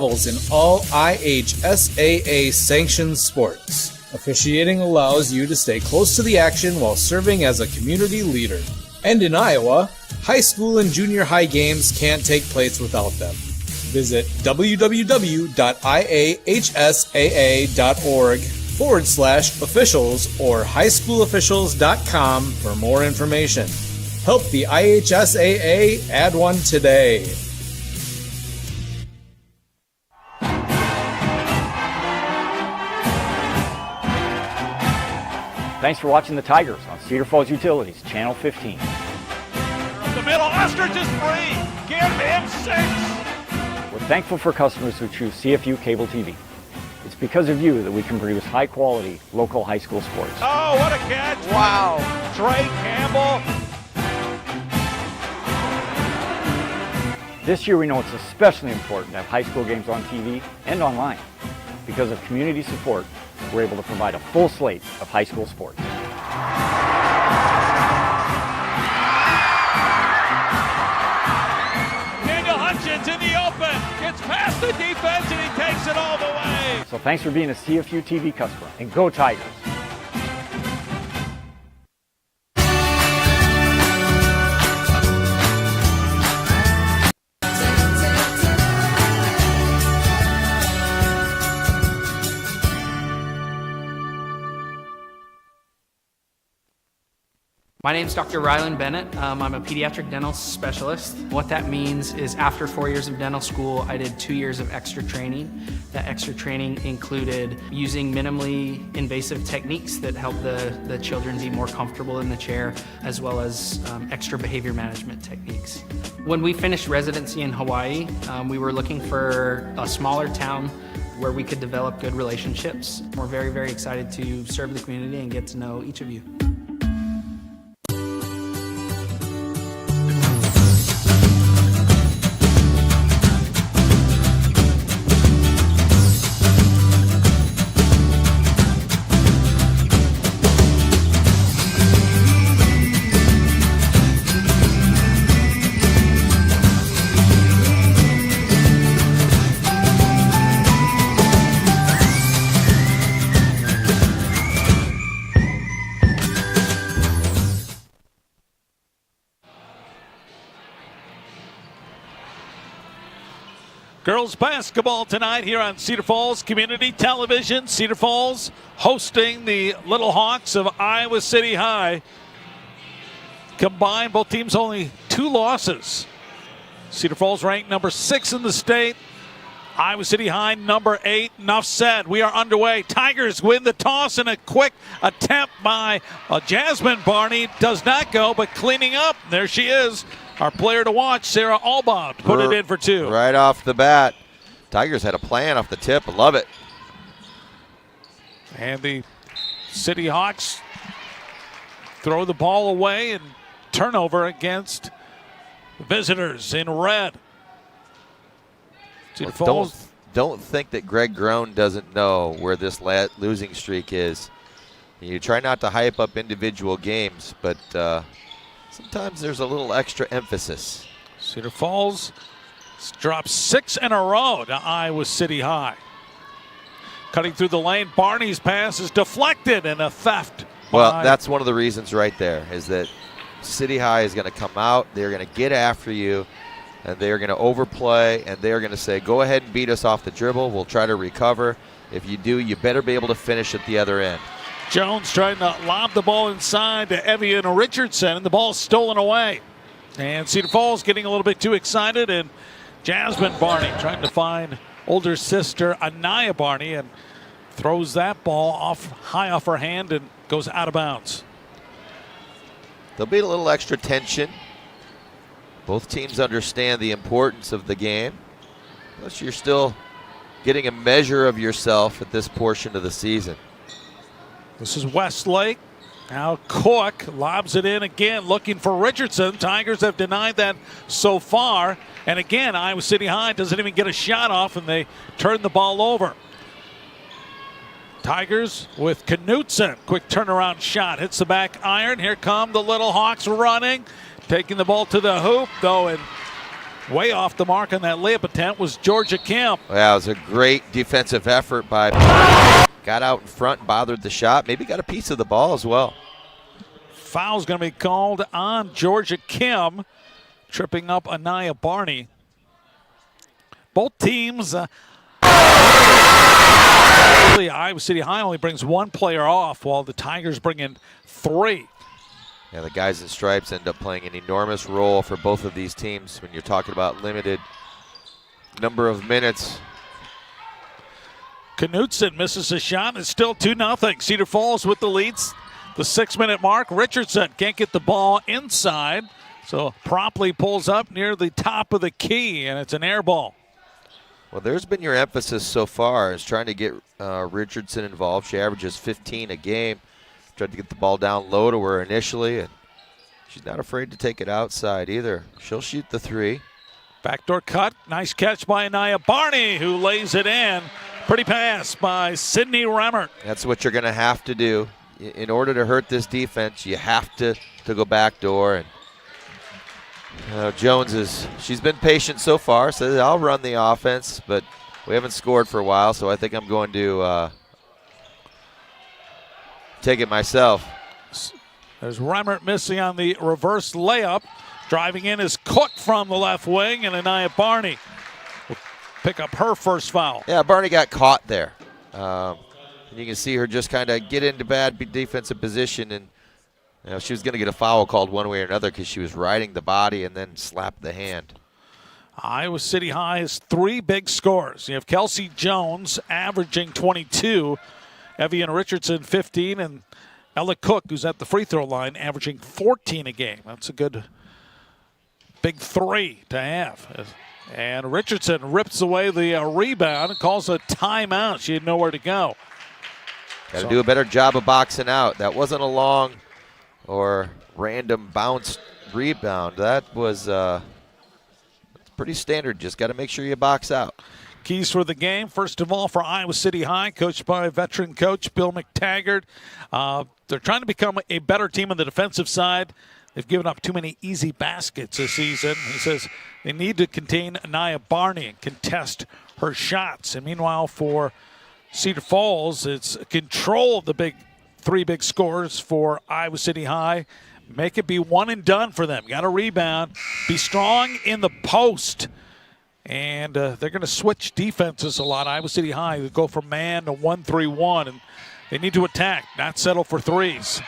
in all IHSAA sanctioned sports. Officiating allows you to stay close to the action while serving as a community leader. And in Iowa, high school and junior high games can't take place without them. Visit www.ihsaa.org/officials or highschoolofficials.com for more information. Help the IHSAA add one today. Thanks for watching the Tigers on Cedar Falls Utilities, Channel 15. The middle, Ostrich is free. Give him 6. We're thankful for customers who choose CFU Cable TV. It's because of you that we can produce high-quality local high school sports. Oh, what a catch. Wow. Trey Campbell. This year we know it's especially important to have high school games on TV and online. Because of community support, we're able to provide a full slate of high school sports. Daniel Hutchins in the open. Gets past the defense and he takes it all the way. So thanks for being a CFU TV customer, and go Tigers! My name is Dr. Rylan Bennett. I'm a pediatric dental specialist. What that means is after 4 years of dental school, I did 2 years of extra training. That extra training included using minimally invasive techniques that help the children be more comfortable in the chair, as well as extra behavior management techniques. When we finished residency in Hawaii, we were looking for a smaller town where we could develop good relationships. We're very, very excited to serve the community and get to know each of you. Girls basketball tonight here on Cedar Falls Community Television. Cedar Falls hosting the Little Hawks of Iowa City High. Combined, both teams only 2 losses. Cedar Falls ranked number 6 in the state. Iowa City High number 8. Enough said. We are underway. Tigers win the toss, and a quick attempt by Jasmine Barney does not go, but cleaning up. There she is. Our player to watch, Sarah Albaugh, put it in for 2. Right off the bat. Tigers had a plan off the tip. I love it. And the City Hawks throw the ball away, and turnover against visitors in red. Don't think that Greg Groen doesn't know where this losing streak is. You try not to hype up individual games, but sometimes there's a little extra emphasis. Cedar Falls drops 6 in a row to Iowa City High. Cutting through the lane, Barney's pass is deflected, and a theft. Well, that's one of the reasons right there, is that City High is going to come out, they're going to get after you, and they're going to overplay, and they're going to say, go ahead and beat us off the dribble. We'll try to recover. If you do, you better be able to finish at the other end. Jones trying to lob the ball inside to Evian Richardson, and the ball stolen away. And Cedar Falls getting a little bit too excited, and Jasmine Barney trying to find older sister Anaya Barney, and throws that ball high off her hand and goes out of bounds. There'll be a little extra tension. Both teams understand the importance of the game. Plus, you're still getting a measure of yourself at this portion of the season. This is Westlake. Now Cook lobs it in again, looking for Richardson. Tigers have denied that so far. And again, Iowa City High doesn't even get a shot off, and they turn the ball over. Tigers with Knutson. Quick turnaround shot. Hits the back iron. Here come the Little Hawks running. Taking the ball to the hoop, though, and Way off the mark on that layup attempt was Georgia Kim. Yeah, it was a great defensive effort by. Got out in front and bothered the shot. Maybe got a piece of the ball as well. Foul's going to be called on Georgia Kim, tripping up Anaya Barney. Both teams. Iowa City High only brings one player off, while the Tigers bring in 3. Yeah, the guys in stripes end up playing an enormous role for both of these teams when you're talking about limited number of minutes. Knutson misses a shot. It's still 2-0. Cedar Falls with the leads. The 6-minute mark. Richardson can't get the ball inside, so promptly pulls up near the top of the key, and it's an air ball. Well, there's been your emphasis so far is trying to get Richardson involved. She averages 15 a game. Tried to get the ball down low to her initially, and she's not afraid to take it outside either. She'll shoot the 3. Backdoor cut. Nice catch by Anaya Barney, who lays it in. Pretty pass by Sydney Remmert. That's what you're going to have to do. In order to hurt this defense, you have to go backdoor. And Jones she's been patient so far, so I'll run the offense, but we haven't scored for a while, so I think I'm going to take it myself. There's Remmert missing on the reverse layup. Driving in is Cook from the left wing, and Anaya Barney will pick up her first foul. Yeah, Barney got caught there. You can see her just kind of get into bad defensive position, and she was going to get a foul called one way or another because she was riding the body and then slapped the hand. Iowa City High has 3 big scores. You have Kelsey Jones averaging 22, Evian Richardson 15, and Ella Cook, who's at the free throw line, averaging 14 a game. That's a good big 3 to have. And Richardson rips away the rebound and calls a timeout. She had nowhere to go. Got to do a better job of boxing out. That wasn't a long or random bounce rebound. That was pretty standard. Just got to make sure you box out. Keys for the game, first of all, for Iowa City High, coached by veteran coach Bill McTaggart. They're trying to become a better team on the defensive side. They've given up too many easy baskets this season. He says they need to contain Anaya Barney and contest her shots. And meanwhile, for Cedar Falls, it's control of the 3 big scores for Iowa City High. Make it be one and done for them. Got to rebound. Be strong in the post. And they're going to switch defenses a lot. Iowa City High, they go from man to 1-3-1, and they need to attack, not settle for 3s.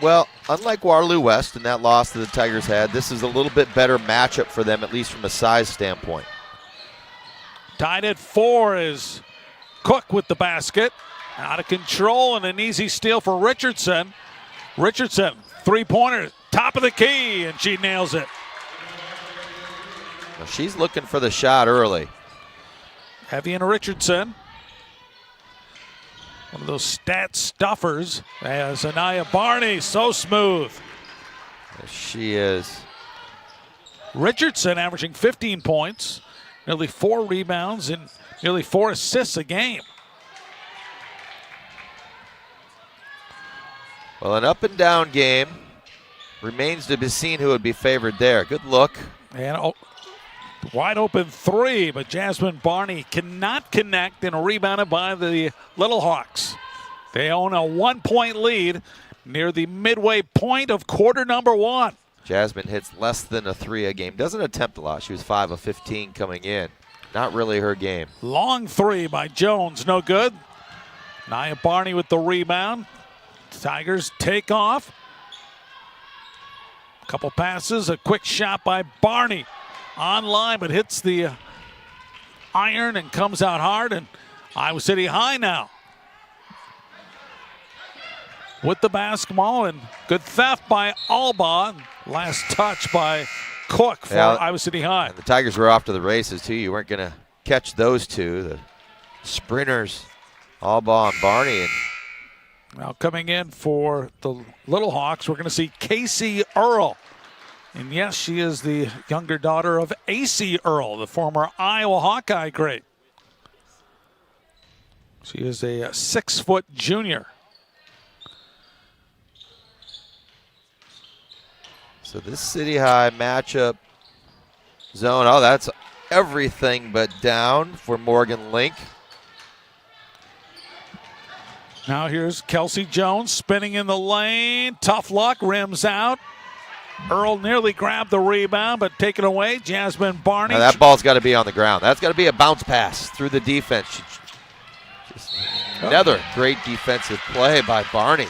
Well, unlike Waterloo West and that loss that the Tigers had, this is a little bit better matchup for them, at least from a size standpoint. Tied at 4 is Cook with the basket. Out of control, and an easy steal for Richardson. Richardson, 3-pointer, top of the key, and she nails it. Well, she's looking for the shot early. Evian Richardson, one of those stat stuffers, as Anaya Barney, so smooth. Yes, she is. Richardson averaging 15 points, nearly 4 rebounds, and nearly 4 assists a game. Well, an up and down game. Remains to be seen who would be favored there. Good look. And wide open 3, but Jasmine Barney cannot connect, and rebounded by the Little Hawks. They own a 1-point lead near the midway point of quarter number 1. Jasmine hits less than a 3 a game. Doesn't attempt a lot. She was 5 of 15 coming in. Not really her game. Long 3 by Jones, no good. Nia Barney with the rebound. Tigers take off. Couple passes, a quick shot by Barney. On line, but hits the iron and comes out hard. And Iowa City High now with the basketball, and good theft by Alba. Last touch by Cook for Iowa City High. And the Tigers were off to the races, too. You weren't going to catch those two. The sprinters, Alba and Barney. And now coming in for the Little Hawks, we're going to see Casey Earl. And yes, she is the younger daughter of A.C. Earl, the former Iowa Hawkeye great. She is a 6-foot junior. So this City High matchup zone. Oh, that's everything but down for Morgan Link. Now here's Kelsey Jones spinning in the lane. Tough luck, rims out. Earl nearly grabbed the rebound, but taken away. Jasmine Barney. Now that ball's got to be on the ground. That's got to be a bounce pass through the defense. Another great defensive play by Barney.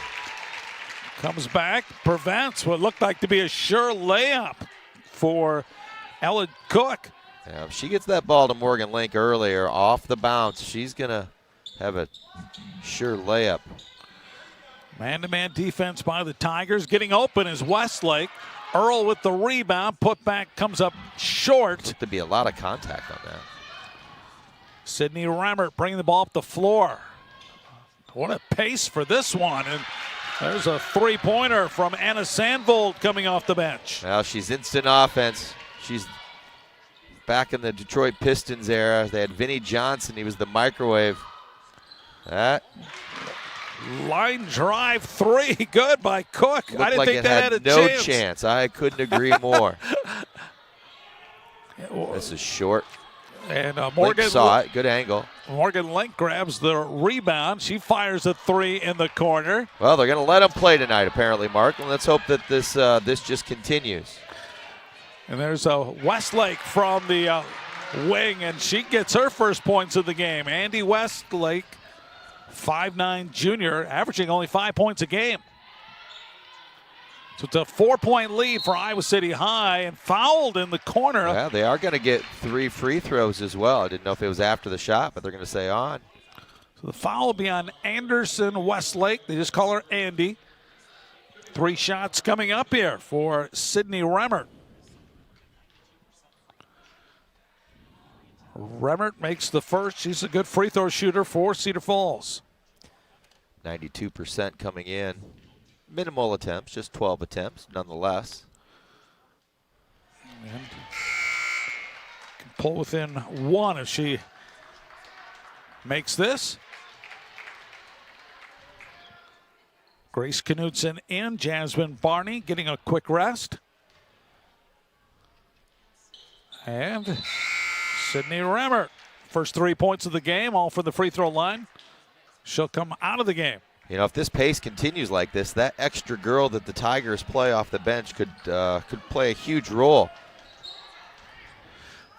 Comes back, prevents what looked like to be a sure layup for Ella Cook. Yeah, if she gets that ball to Morgan Link earlier off the bounce, she's going to have a sure layup. Man-to-man defense by the Tigers. Getting open is Westlake. Earl with the rebound. Put back comes up short. There'd be a lot of contact on that. Sydney Remmert bringing the ball up the floor. What a pace for this one. And there's a three-pointer from Anna Sandvold coming off the bench. Well, she's instant offense. She's back in the Detroit Pistons era. They had Vinnie Johnson. He was the microwave. That line drive three, good by Cook. looked I didn't like think it that had had a no chance. chance. I couldn't agree more. This is short. And Link Morgan saw it. Good angle. Morgan Link grabs the rebound. She fires a three in the corner. Well, they're going to let him play tonight, apparently, Mark. And let's hope that this just continues. And there's a Westlake from the wing, and she gets her first points of the game. Andy Westlake, 5'9" junior, averaging only 5 points a game. So it's a 4-point lead for Iowa City High, and fouled in the corner. Yeah, they are going to get 3 free throws as well. I didn't know if it was after the shot, but they're going to say on. So the foul will be on Anderson Westlake. They just call her Andy. 3 shots coming up here for Sydney Remmert. Remmert makes the first. She's a good free throw shooter for Cedar Falls. 92% coming in. Minimal attempts, just 12 attempts, nonetheless. And can pull within 1 if she makes this. Grace Knudsen in. Jasmine Barney getting a quick rest. And Sydney Remmert, first 3 points of the game, all for the free throw line. She'll come out of the game. You know, if this pace continues like this, that extra girl that the Tigers play off the bench could play a huge role.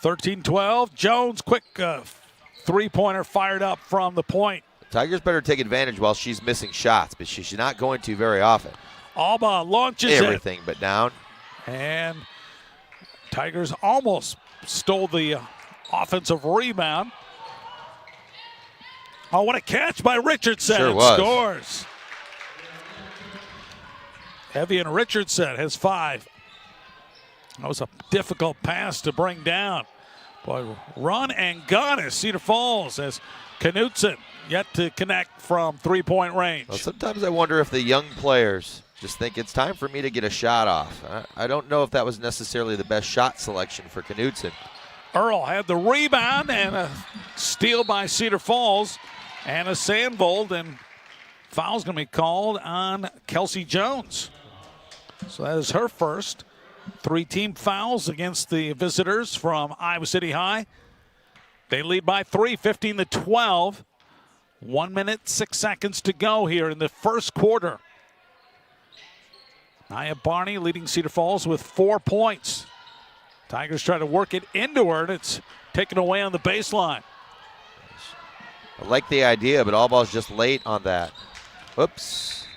13-12. Jones, quick three-pointer fired up from the point. Tigers better take advantage while she's missing shots, but she's not going to very often. Alba launches everything but down. And Tigers almost stole the offensive rebound. Oh, what a catch by Richardson. Sure was. Scores. Evian Richardson has 5. That was a difficult pass to bring down. Boy, run and gun as Cedar Falls as Knudsen yet to connect from three-point range. Well, sometimes I wonder if the young players just think it's time for me to get a shot off. I don't know if that was necessarily the best shot selection for Knudsen. Earl had the rebound and a steal by Cedar Falls. Anna Sandvold, and foul's going to be called on Kelsey Jones. So that is her first. 3 team fouls against the visitors from Iowa City High. They lead by 3, 15-12. 1 minute, 6 seconds to go here in the first quarter. Nia Barney leading Cedar Falls with 4 points. Tigers try to work it into her, and it's taken away on the baseline. I like the idea, but Allball's just late on that. Oops.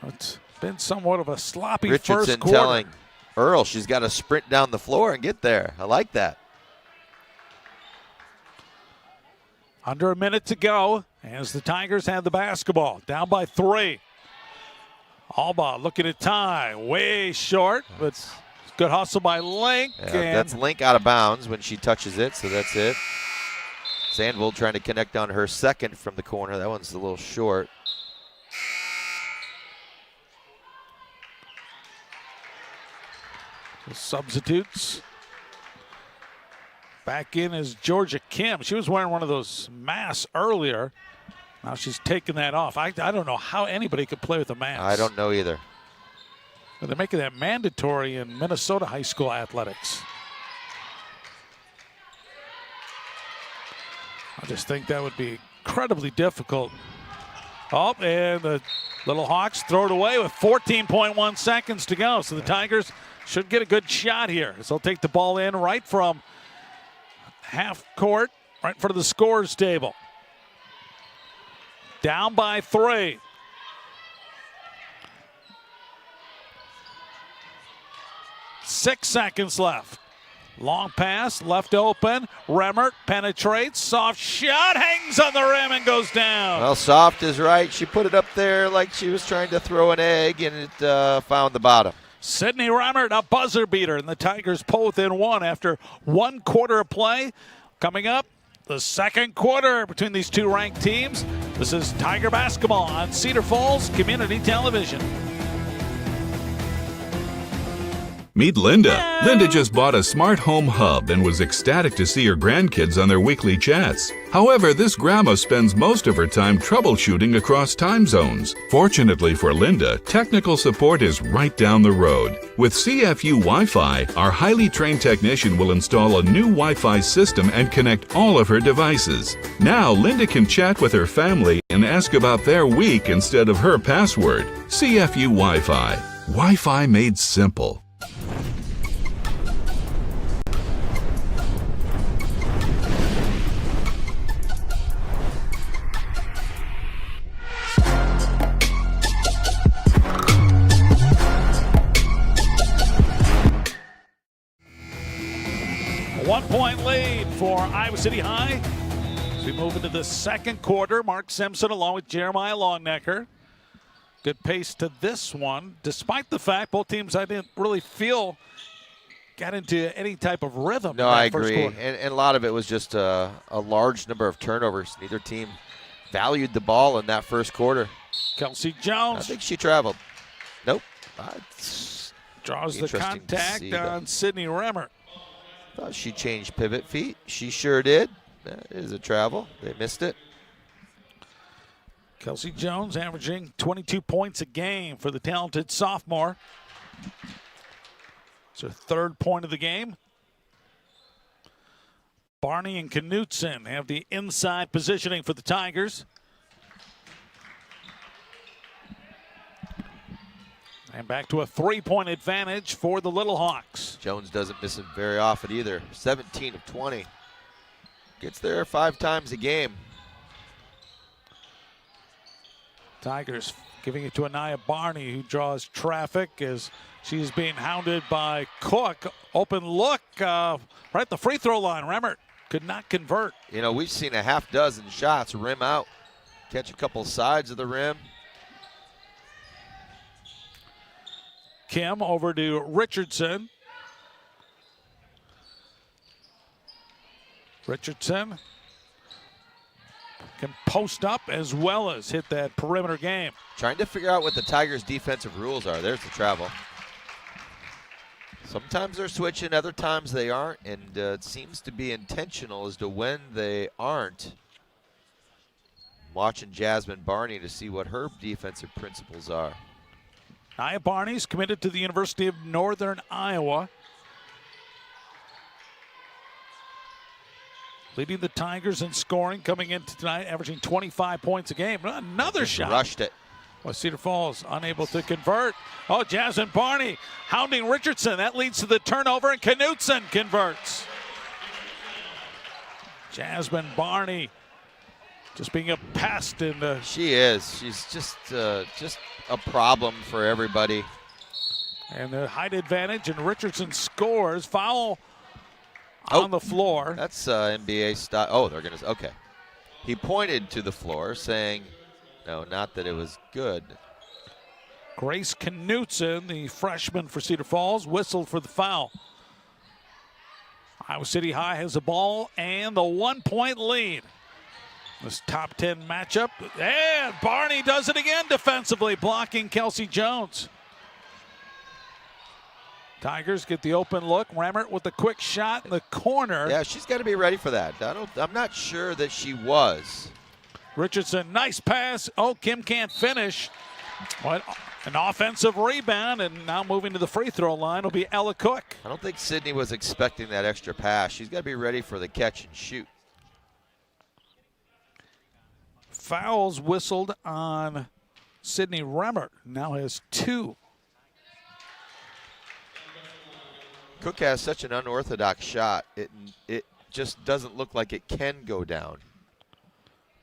It's been somewhat of a sloppy Richardson first quarter. telling Earl she's got to sprint down the floor and get there. I like that. Under a minute to go as the Tigers have the basketball. Down by 3. Alba looking at tie. Way short, but good hustle by Link. Yeah, that's Link out of bounds when she touches it, so that's it. Sandvold trying to connect on her second from the corner. That one's a little short. Substitutes. Back in is Georgia Kim. She was wearing one of those masks earlier. Now she's taking that off. I don't know how anybody could play with a mask. I don't know either. They're making that mandatory in Minnesota high school athletics. I just think that would be incredibly difficult. Oh, and the Little Hawks throw it away with 14.1 seconds to go. So the Tigers should get a good shot here. So they'll take the ball in right from half court, right in front of the scorer's table. Down by 3. Six seconds left. Long pass, left open. Remmert penetrates. Soft shot, hangs on the rim and goes down. Well, Soft is right. She put it up there like she was trying to throw an egg, and it found the bottom. Sydney Remmert, a buzzer beater, and the Tigers pull within 1 after 1 quarter of play. Coming up, the second quarter between these two ranked teams. This is Tiger basketball on Cedar Falls Community Television. Meet Linda. Linda just bought a smart home hub and was ecstatic to see her grandkids on their weekly chats. However, this grandma spends most of her time troubleshooting across time zones. Fortunately for Linda, technical support is right down the road. With CFU Wi-Fi, our highly trained technician will install a new Wi-Fi system and connect all of her devices. Now, Linda can chat with her family and ask about their week instead of her password. CFU Wi-Fi. Wi-Fi made simple. A 1-point lead for Iowa City High. As we move into the second quarter, Mark Simpson along with Jeremiah Longnecker. Good pace to this one, despite the fact both teams I didn't really feel got into any type of rhythm. No, in that I agree. First and a lot of it was just a large number of turnovers. Neither team valued the ball in that first quarter. Kelsey I Jones think she traveled. Nope. draws the Interesting to contact see that. on Sydney Remmert. Thought she changed pivot feet. She sure did. That is a travel. They missed it. Kelsey Jones averaging 22 points a game for the talented sophomore. It's her 3rd point of the game. Barney and Knutson have the inside positioning for the Tigers. And back to a 3-point advantage for the Little Hawks. Jones doesn't miss it very often either. 17 of 20. Gets there 5 times a game. Tigers giving it to Anaya Barney, who draws traffic as she's being hounded by Cook. Open look right at the free throw line. Remmert could not convert. You know, we've seen a half dozen shots rim out. Catch a couple sides of the rim. Kim over to Richardson. Richardson can post up as well as hit that perimeter game. Trying to figure out what the Tigers' defensive rules are. There's the travel. Sometimes they're switching, other times they aren't, and it seems to be intentional as to when they aren't. Watching Jasmine Barney to see what her defensive principles are. Nia Barney's committed to the University of Northern Iowa. Leading the Tigers in scoring, coming into tonight, averaging 25 points a game. Another shot. Rushed it. Well, Cedar Falls unable to convert. Oh, Jasmine Barney hounding Richardson. That leads to the turnover, and Knutson converts. Jasmine Barney just being a pest. She is. She's just a problem for everybody. And the height advantage, and Richardson scores. Foul on the floor. That's NBA style. Oh, they're going to, okay. He pointed to the floor saying, no, not that it was good. Grace Knutson, the freshman for Cedar Falls, whistled for the foul. Iowa City High has the ball and the 1-point lead. This top 10 matchup. And Barney does it again defensively, blocking Kelsey Jones. Tigers get the open look. Remmert with a quick shot in the corner. Yeah, she's got to be ready for that. I'm not sure that she was. Richardson, nice pass. Oh, Kim can't finish. But An offensive rebound, and now moving to the free throw line will be Ella Cook. I don't think Sydney was expecting that extra pass. She's got to be ready for the catch and shoot. Fouls whistled on Sydney Remmert. Now has 2. Cook has such an unorthodox shot. It just doesn't look like it can go down.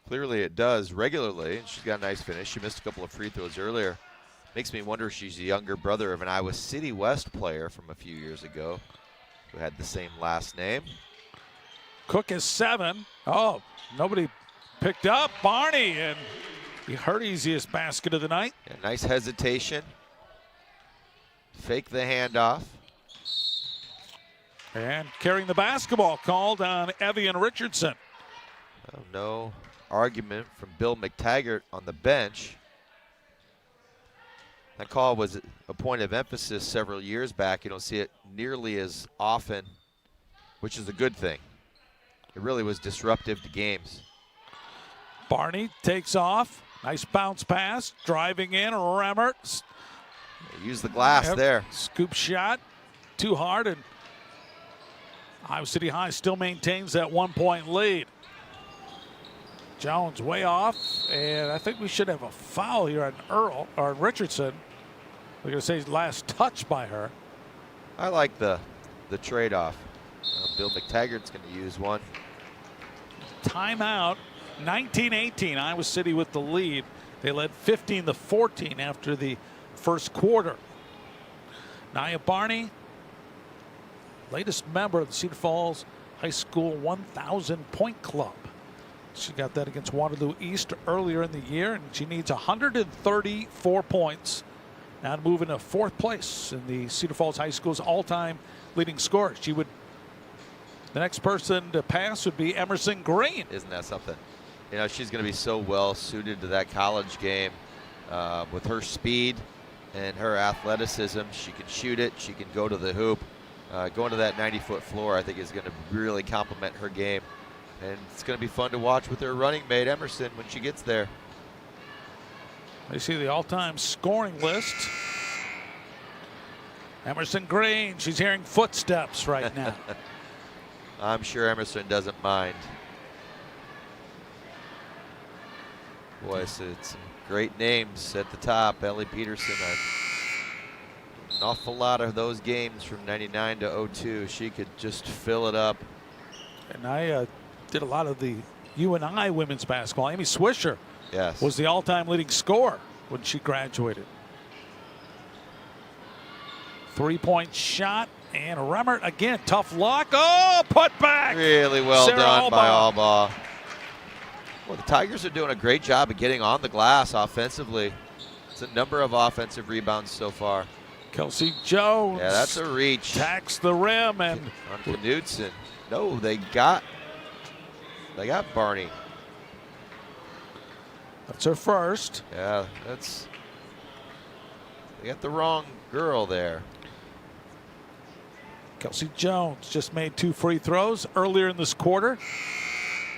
Clearly it does regularly, and she's got a nice finish. She missed a couple of free throws earlier. Makes me wonder if she's the younger brother of an Iowa City West player from a few years ago who had the same last name. Cook is 7. Oh, nobody picked up Barney, and her easiest basket of the night. Yeah, nice hesitation. Fake the handoff. And carrying the basketball called on Evian Richardson. Oh, no argument from Bill McTaggart on the bench. That call was a point of emphasis several years back. You don't see it nearly as often, which is a good thing. It really was disruptive to games. Barney takes off. Nice bounce pass. Driving in. Remmert. Use the glass there. Scoop shot. Too hard. And Iowa City High still maintains that 1-point lead. Jones way off. And I think we should have a foul here on Richardson. We're going to say last touch by her. I like the trade-off. Bill McTaggart's going to use one. Timeout. 19-18. Iowa City with the lead. They led 15-14 after the first quarter. Nia Barney, latest member of the Cedar Falls High School 1,000-point club. She got that against Waterloo East earlier in the year, and she needs 134 points now to move into 4th place in the Cedar Falls High School's all-time leading scorer. The next person to pass would be Emerson Green. Isn't that something? You know, she's going to be so well suited to that college game with her speed and her athleticism. She can shoot it. She can go to the hoop. Going to that 90-foot floor, I think, is going to really complement her game. And it's going to be fun to watch with her running mate, Emerson, when she gets there. They see the all-time scoring list. Emerson Green, she's hearing footsteps right now. I'm sure Emerson doesn't mind. Boy, so it's some great names at the top. Ellie Peterson, an awful lot of those games from 99 to 02. She could just fill it up. And I did a lot of the UNI women's basketball. Amy Swisher was the all-time leading scorer when she graduated. 3-point shot, and Remmert again, tough luck. Oh, put back. Really well Sarah done by Albaugh. Albaugh. Well, the Tigers are doing a great job of getting on the glass offensively. It's a number of offensive rebounds so far. Kelsey Jones. Yeah, that's a reach. Tacks the rim and on Knudsen. No, they got Barney. That's her first. Yeah, they got the wrong girl there. Kelsey Jones just made 2 free throws earlier in this quarter.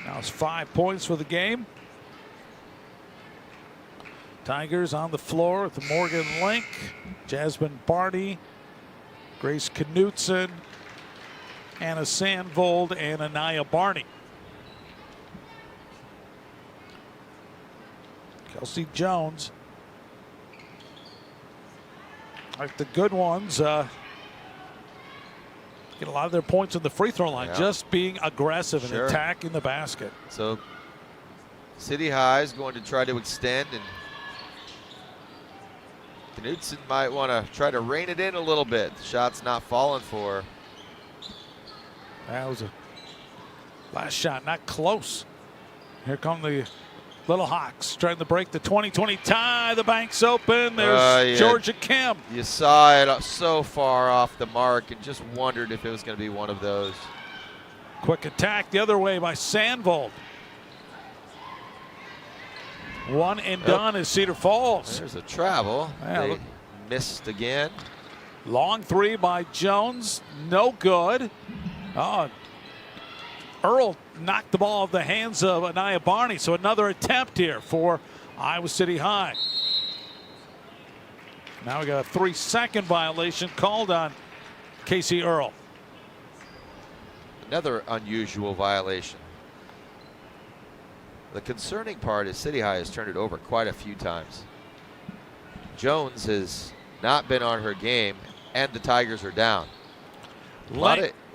Now it's 5 points for the game. Tigers on the floor with Morgan Link, Jasmine Barney, Grace Knudsen, Anna Sandvold, and Anaya Barney. Kelsey Jones, like the good ones, get a lot of their points in the free throw line, just being aggressive and attacking the basket. So City High is going to try to extend, and Knudsen might want to try to rein it in a little bit. The shot's not falling for her. That was a last shot, not close. Here come the Little Hawks trying to break the 2020 tie. The bank's open. There's Georgia Kim. You saw it so far off the mark and just wondered if it was going to be one of those. Quick attack the other way by Sandvold. One and done is Cedar Falls. There's a travel. They missed again. Long 3 by Jones. No good. Oh, Earl knocked the ball out of the hands of Anaya Barney. So another attempt here for Iowa City High. Now we got a 3-second violation called on Casey Earl. Another unusual violation. The concerning part is City High has turned it over quite a few times. Jones has not been on her game, and the Tigers are down. A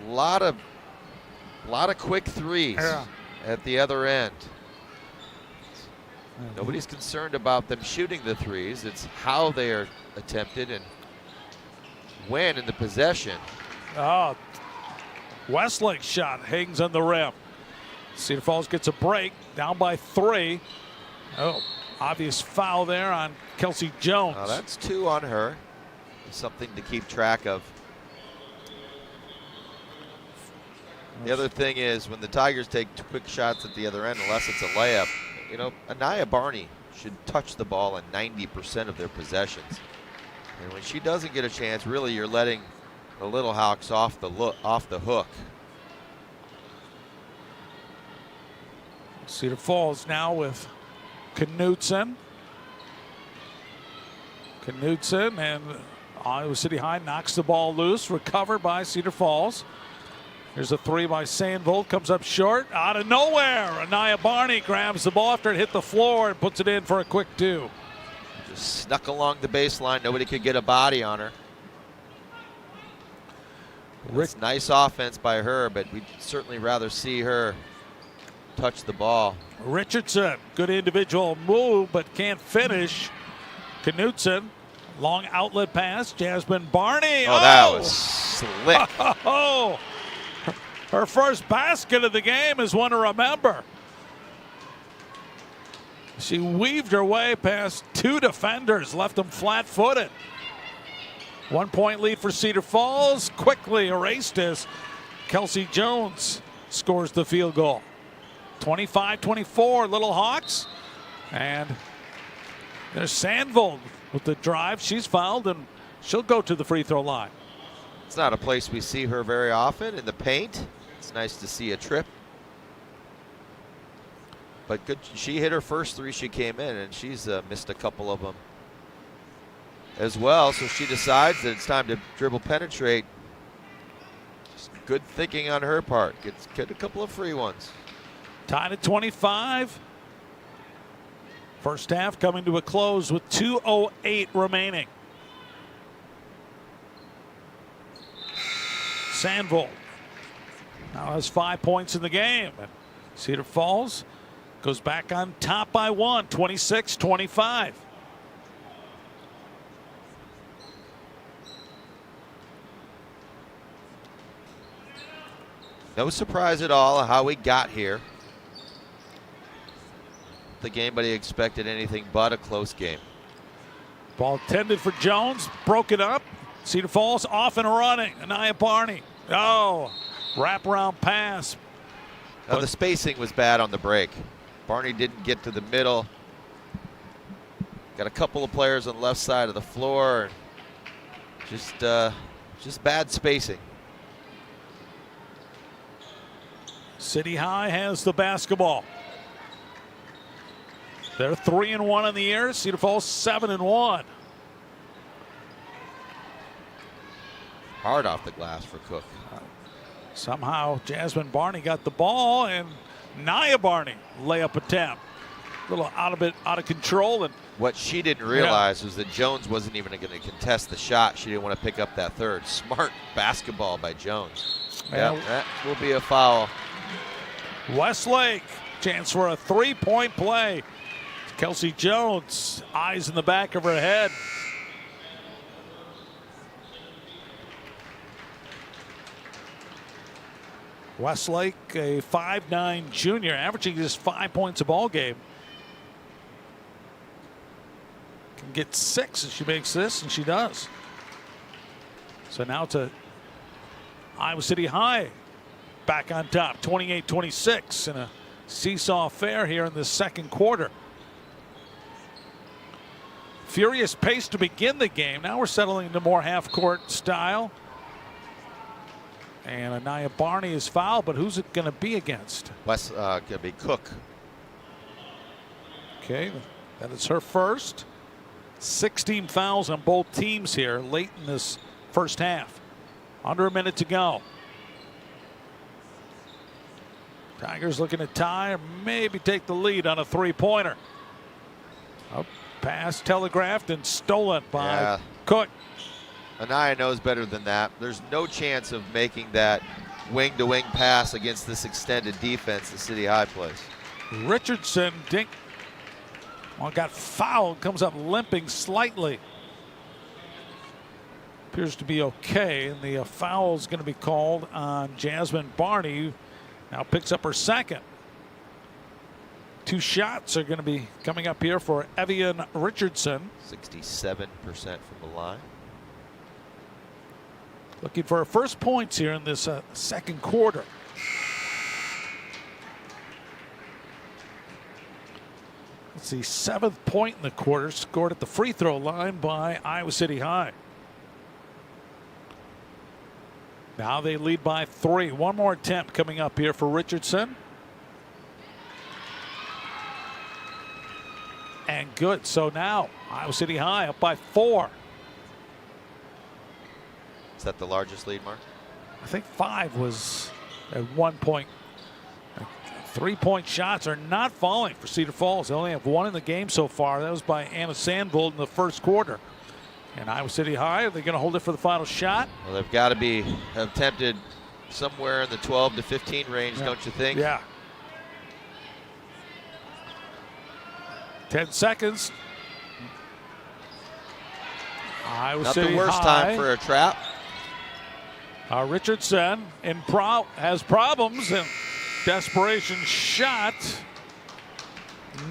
lot of quick threes at the other end. Nobody's concerned about them shooting the threes. It's how they are attempted and when in the possession. Oh, Westlake's shot hangs on the rim. Cedar Falls gets a break, down by 3. Oh, obvious foul there on Kelsey Jones. Now that's 2 on her. Something to keep track of. The other thing is when the Tigers take quick shots at the other end, unless it's a layup, you know, Anaya Barney should touch the ball in 90% of their possessions. And when she doesn't get a chance, really you're letting the Little Hawks off the hook. Cedar Falls now with Knutson. And Iowa City High knocks the ball loose, recovered by Cedar Falls. Here's a 3 by Sandvold, comes up short, out of nowhere. Anaya Barney grabs the ball after it hit the floor and puts it in for a quick 2. Just snuck along the baseline, nobody could get a body on her. It's nice offense by her, but we'd certainly rather see her touch the ball. Richardson, good individual move, but can't finish. Knutson, long outlet pass. Jasmine Barney. Oh, that was slick. Oh, her first basket of the game is one to remember. She weaved her way past 2 defenders, left them flat-footed. 1-point lead for Cedar Falls, quickly erased as Kelsey Jones scores the field goal. 25-24, Little Hawks. And there's Sandvold with the drive. She's fouled, and she'll go to the free throw line. It's not a place we see her very often in the paint. It's nice to see a trip. But good, she hit her first 3 she came in, and she's missed a couple of them as well. So she decides that it's time to dribble penetrate. Just good thinking on her part. Get a couple of free ones. Tied at 25. First half coming to a close with 2:08 remaining. Sandvold now has 5 points in the game. Cedar Falls goes back on top by 1, 26-25. No surprise at all how we got here. The game, but he expected anything but a close game. Ball intended for Jones, broke it up. Cedar Falls off and running. Anaya Barney. Oh, wraparound pass. Now the spacing was bad on the break. Barney didn't get to the middle. Got a couple of players on the left side of the floor. Just bad spacing. City High has the basketball. They're 3-1 in the year. Cedar Falls 7-1. Hard off the glass for Cook. Somehow Jasmine Barney got the ball, and Naya Barney layup attempt. A little out of control. And what she didn't realize was that Jones wasn't even going to contest the shot. She didn't want to pick up that third. Smart basketball by Jones. Yeah, that will be a foul. Westlake, chance for a 3-point play. Kelsey Jones, eyes in the back of her head. Westlake, a 5'9" junior, averaging just 5 points a ball game. Can get 6 if she makes this, and she does. So now to Iowa City High back on top, 28-26 in a seesaw affair here in the second quarter. Furious pace to begin the game. Now we're settling into more half-court style. And Anaya Barney is fouled, but who's it going to be against? Going to be Cook. Okay, that is her first. 16 fouls on both teams here late in this first half. Under a minute to go. Tigers looking to tie or maybe take the lead on a three-pointer. A pass telegraphed and stolen by Cook. Anaya knows better than that. There's no chance of making that wing-to-wing pass against this extended defense that City High plays. Richardson got fouled, comes up limping slightly. Appears to be okay, and the foul is going to be called on Jasmine Barney. Now picks up her second. 2 shots are going to be coming up here for Evian Richardson. 67% from the line. Looking for her first points here in this second quarter. It's the 7th point in the quarter, scored at the free throw line by Iowa City High. Now they lead by 3. One more attempt coming up here for Richardson. And good. So now Iowa City High up by 4. Is that the largest lead, Mark? I think 5 was at 1 point. 3-point shots are not falling for Cedar Falls. They only have 1 in the game so far. That was by Anna Sandvold in the first quarter. And Iowa City High, are they going to hold it for the final shot? Well, they've got to have tempted somewhere in the 12 to 15 range, don't you think? Yeah. 10 seconds. Iowa Not City the worst High. time for a trap. Richardson has problems, and desperation shot.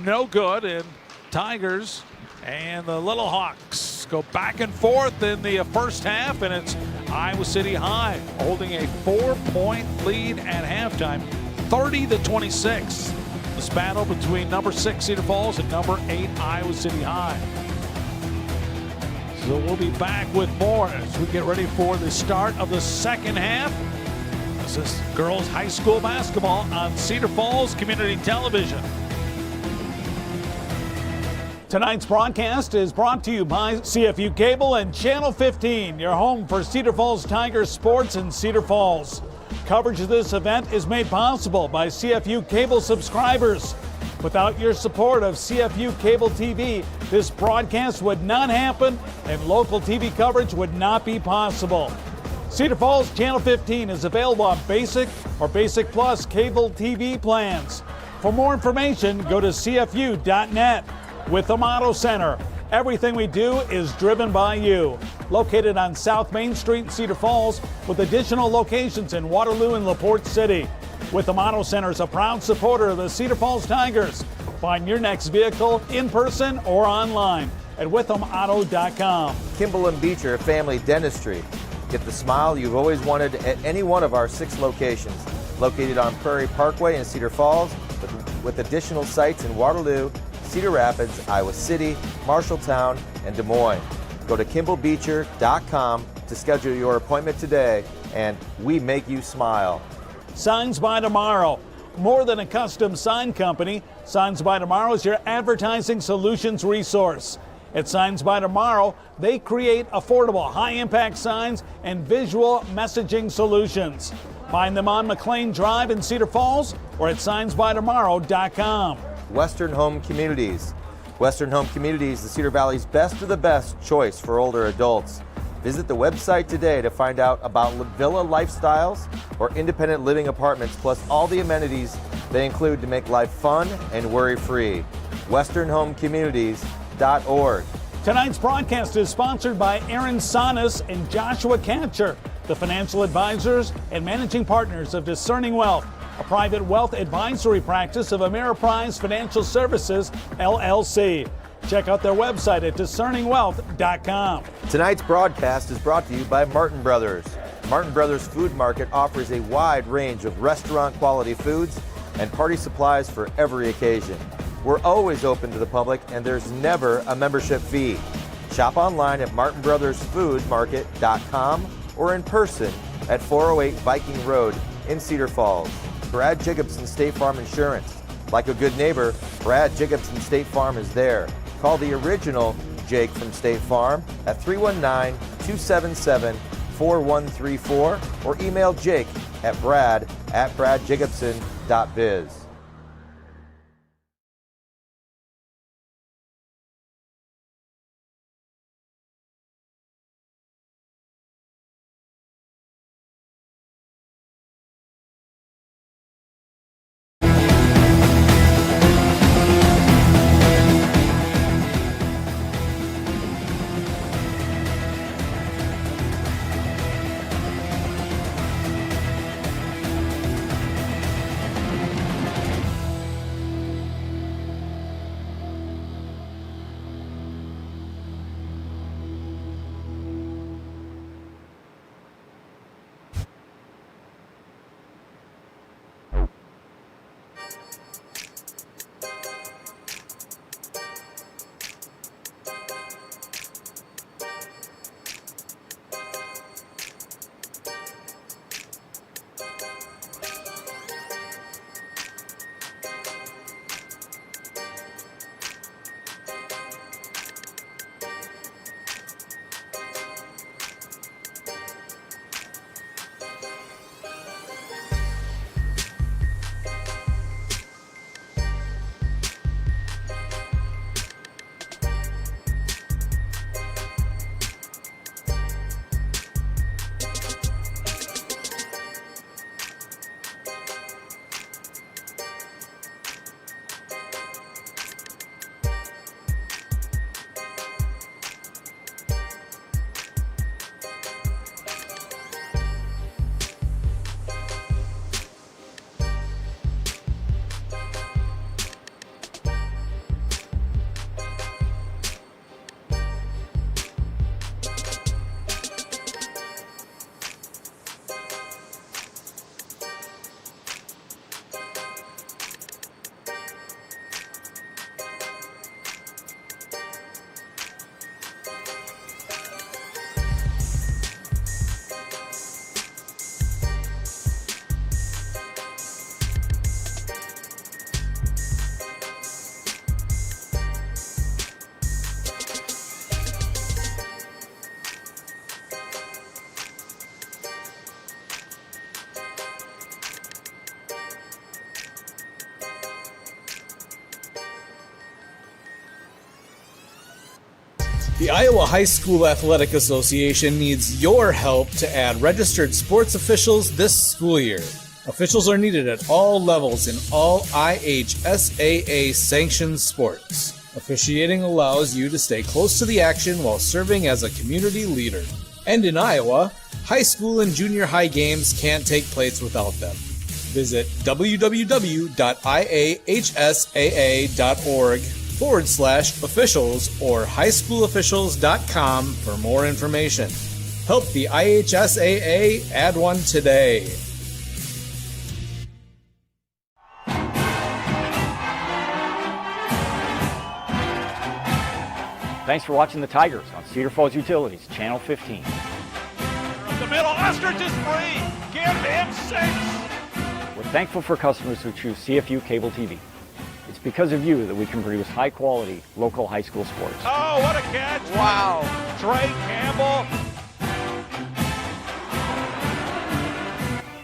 No good, and Tigers and the Little Hawks go back and forth in the first half, and it's Iowa City High holding a 4-point lead at halftime, 30-26. This battle between number 6 Cedar Falls and number 8 Iowa City High. So we'll be back with more as we get ready for the start of the second half. This is girls high school basketball on Cedar Falls Community Television. Tonight's broadcast is brought to you by CFU Cable and Channel 15, your home for Cedar Falls Tigers sports in Cedar Falls. Coverage of this event is made possible by CFU Cable subscribers. Without your support of CFU Cable TV, this broadcast would not happen and local TV coverage would not be possible. Cedar Falls Channel 15 is available on Basic or Basic Plus cable TV plans. For more information, go to CFU.net. With the Auto Center, everything we do is driven by you. Located on South Main Street in Cedar Falls with additional locations in Waterloo and LaPorte City. With the Auto Center is a proud supporter of the Cedar Falls Tigers. Find your next vehicle in person or online at withamauto.com. Kimball and Beecher Family Dentistry. Get the smile you've always wanted at any one of our 6 locations. Located on Prairie Parkway in Cedar Falls with additional sites in Waterloo, Cedar Rapids, Iowa City, Marshalltown, and Des Moines. Go to kimballbeecher.com to schedule your appointment today, and we make you smile. Signs by Tomorrow. More than a custom sign company, Signs by Tomorrow is your advertising solutions resource. At Signs by Tomorrow, they create affordable, high-impact signs and visual messaging solutions. Find them on McLean Drive in Cedar Falls or at signsbytomorrow.com. Western Home Communities. Western Home Communities, the Cedar Valley's best of the best choice for older adults. Visit the website today to find out about villa lifestyles or independent living apartments, plus all the amenities they include to make life fun and worry-free. WesternHomeCommunities.org. Tonight's broadcast is sponsored by Aaron Sonis and Joshua Catcher, the financial advisors and managing partners of Discerning Wealth, a private wealth advisory practice of Ameriprise Financial Services, LLC. Check out their website at discerningwealth.com. Tonight's broadcast is brought to you by Martin Brothers. Martin Brothers Food Market offers a wide range of restaurant quality foods and party supplies for every occasion. We're always open to the public and there's never a membership fee. Shop online at martinbrothersfoodmarket.com or in person at 408 Viking Road in Cedar Falls. Brad Jacobson State Farm Insurance. Like a good neighbor, Brad Jacobson State Farm is there. Call the original Jake from State Farm at 319-277-4134 or email Jake at brad@bradjacobson.biz. The Iowa High School Athletic Association needs your help to add registered sports officials this school year. Officials are needed at all levels in all IHSAA sanctioned sports. Officiating allows you to stay close to the action while serving as a community leader. And in Iowa, high school and junior high games can't take place without them. Visit www.ihsaa.org/officials or highschoolofficials.com for more information. Help the IHSAA add one today. Thanks for watching the Tigers on Cedar Falls Utilities, Channel 15. Up the middle, Ostrich is free. Give him 6. We're thankful for customers who choose CFU Cable TV. It's because of you that we can produce high-quality, local high school sports. Oh, what a catch. Wow. Trey Campbell.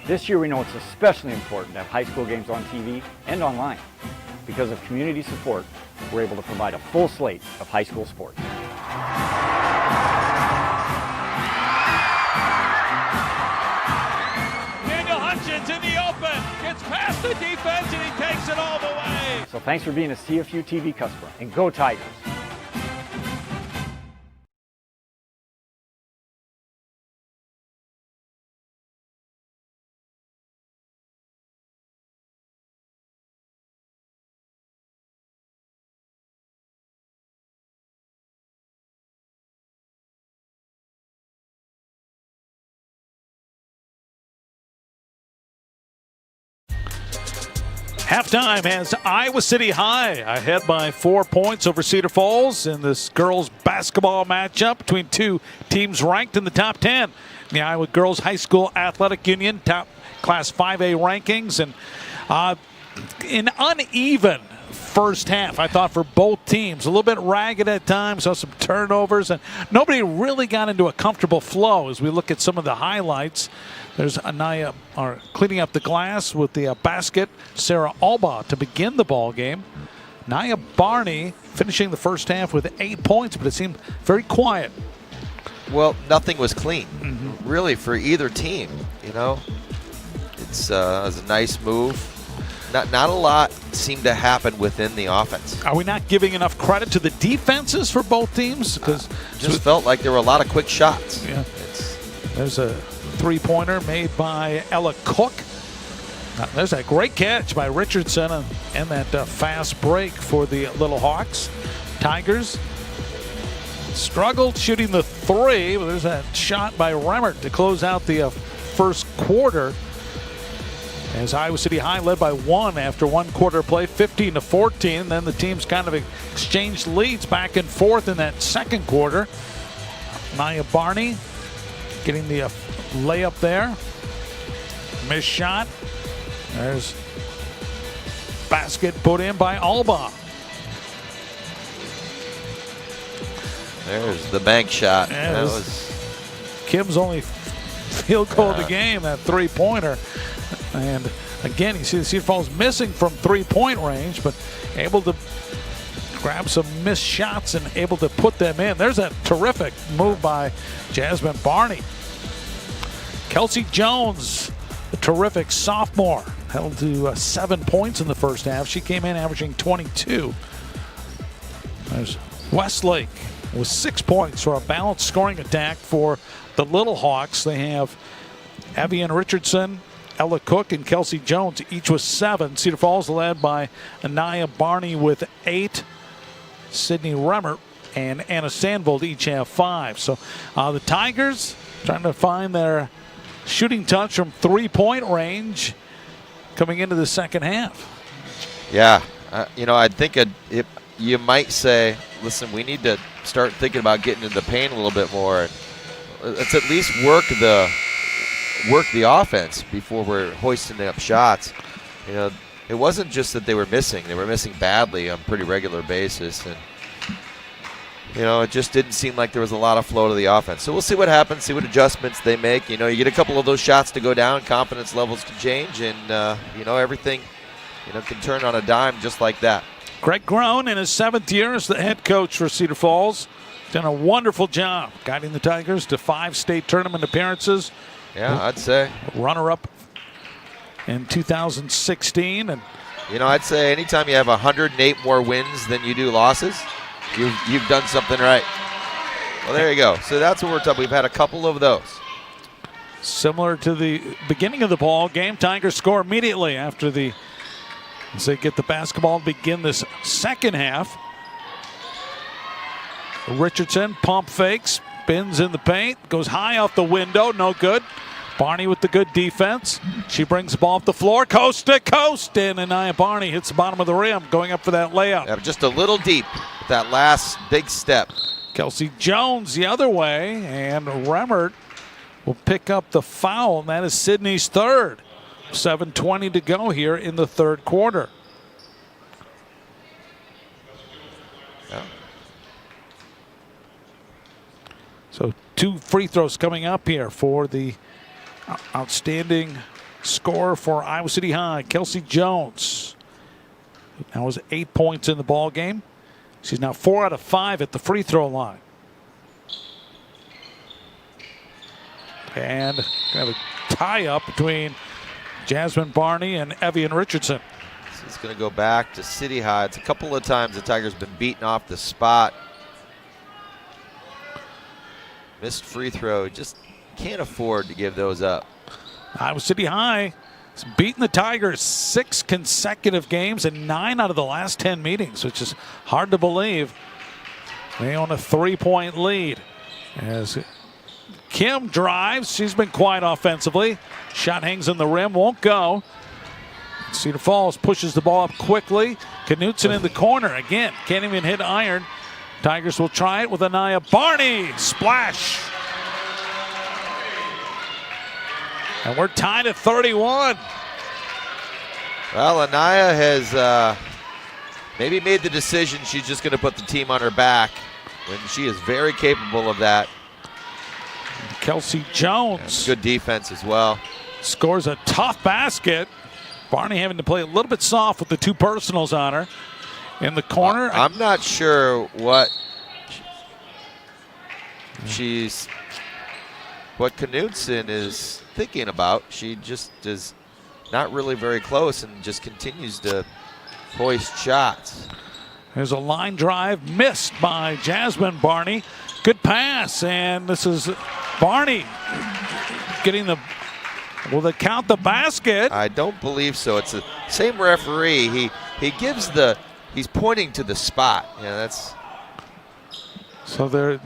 This year we know it's especially important to have high school games on TV and online. Because of community support, we're able to provide a full slate of high school sports. Daniel Hutchins in the open. Gets past the defense and he takes it all the way. So thanks for being a CFU TV customer, and go Tigers! Halftime has Iowa City High ahead by 4 points over Cedar Falls in this girls basketball matchup between two teams ranked in the top 10. The Iowa Girls High School Athletic Union top Class 5A rankings, and an uneven first half, I thought, for both teams. A little bit ragged at times, saw some turnovers, and nobody really got into a comfortable flow as we look at some of the highlights. There's Anaya cleaning up the glass with the basket. Sarah Alba to begin the ball game. Naya Barney finishing the first half with 8 points, but it seemed very quiet. Well, nothing was clean, really, for either team. You know, it was a nice move. Not a lot seemed to happen within the offense. Are we not giving enough credit to the defenses for both teams? Because just felt like there were a lot of quick shots. Yeah. There's a three-pointer made by Ella Cook. There's a great catch by Richardson and that fast break for the Little Hawks. Tigers struggled shooting the three, but there's that shot by Remmert to close out the first quarter. As Iowa City High led by 1 after one quarter play, 15-14. Then the teams kind of exchanged leads back and forth in that second quarter. Naya Barney getting the layup there. Missed shot. There's basket put in by Alba. There's the bank shot. Yeah, that was Kim's only field goal of the game, that three-pointer. And again, you see the Cedar Falls missing from three-point range, but able to grab some missed shots and able to put them in. There's a terrific move by Jasmine Barney. Kelsey Jones, a terrific sophomore, held to 7 points in the first half. She came in averaging 22. There's Westlake with 6 points for a balanced scoring attack for the Little Hawks. They have Evian Richardson, Ella Cook, and Kelsey Jones, each with 7. Cedar Falls led by Anaya Barney with 8. Sydney Remmert and Anna Sandvold each have 5. So the Tigers trying to find their shooting touch from three-point range coming into the second half. Yeah, I think you might say, listen, we need to start thinking about getting into the paint a little bit more. Let's at least work the offense before we're hoisting up shots. It wasn't just that they were missing badly on a pretty regular basis, and it just didn't seem like there was a lot of flow to the offense. So we'll see what happens, see what adjustments they make. You get a couple of those shots to go down, confidence levels can change, and everything can turn on a dime just like that. Greg Groen in his 7th year as the head coach for Cedar Falls. Done a wonderful job guiding the Tigers to 5 state tournament appearances. Yeah, I'd say. Runner-up in 2016. And I'd say anytime you have 108 more wins than you do losses, you've done something right. Well, there you go. So that's what we're talking. We've had a couple of those. Similar to the beginning of the ball game, Tigers score immediately after as they get the basketball to begin this second half. Richardson pump fakes, spins in the paint, goes high off the window, no good. Barney with the good defense. She brings the ball up the floor, coast to coast, and Anaya Barney hits the bottom of the rim, going up for that layup. Yeah, just a little deep with that last big step. Kelsey Jones the other way, and Remmert will pick up the foul, and that is Sydney's third. 7:20 to go here in the third quarter. Yeah. So 2 free throws coming up here for the outstanding scorer for Iowa City High, Kelsey Jones. That was 8 points in the ball game. She's now 4 out of 5 at the free throw line. And have a tie-up between Jasmine Barney and Evian Richardson. So it's going to go back to City High. It's a couple of times the Tigers been beaten off the spot. Missed free throw. Just can't afford to give those up. Iowa City High has beaten the Tigers 6 consecutive games and 9 out of the last 10 meetings, which is hard to believe. They own a 3-point lead. As Kim drives, she's been quiet offensively. Shot hangs on the rim, won't go. Cedar Falls pushes the ball up quickly. Knutson in the corner again, can't even hit iron. Tigers will try it with Anaya Barney. Splash. And we're tied at 31. Well, Anaya maybe made the decision she's just going to put the team on her back when she is very capable of that. Kelsey Jones. Good defense as well. Scores a tough basket. Barney having to play a little bit soft with the 2 personals on her. In the corner. I'm not sure what Knudsen is thinking about. She just is not really very close and just continues to hoist shots. There's a line drive missed by Jasmine Barney. Good pass, and this is Barney getting the, will they count the basket? I don't believe so. It's the same referee. He gives the, he's pointing to the spot. Yeah, that's. So they're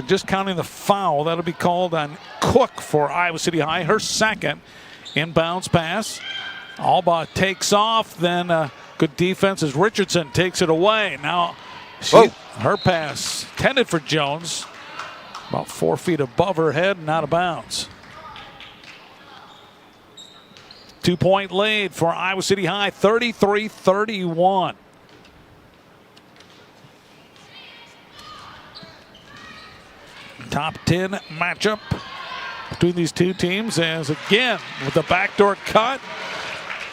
just counting the foul. That'll be called on Cook for Iowa City High. Her second inbounds pass. Alba takes off. Then good defense as Richardson takes it away. Now her pass intended for Jones. About 4 feet above her head and out of bounds. 2-point lead for Iowa City High, 33-31. Top 10 matchup between these 2 teams, as again with the backdoor cut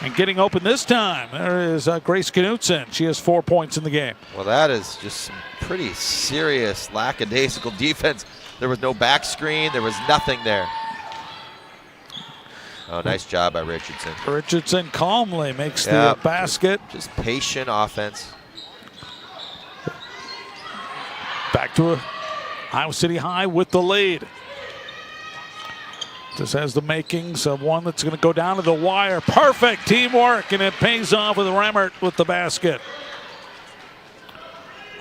and getting open this time. There is Grace Knudsen. She has 4 points in the game. Well, that is just some pretty serious lackadaisical defense. There was no back screen. There was nothing there. Oh, nice job by Richardson. Richardson calmly makes the basket. Just patient offense. Back to Iowa City High with the lead. This has the makings of one that's going to go down to the wire. Perfect teamwork, and it pays off with Remmert with the basket.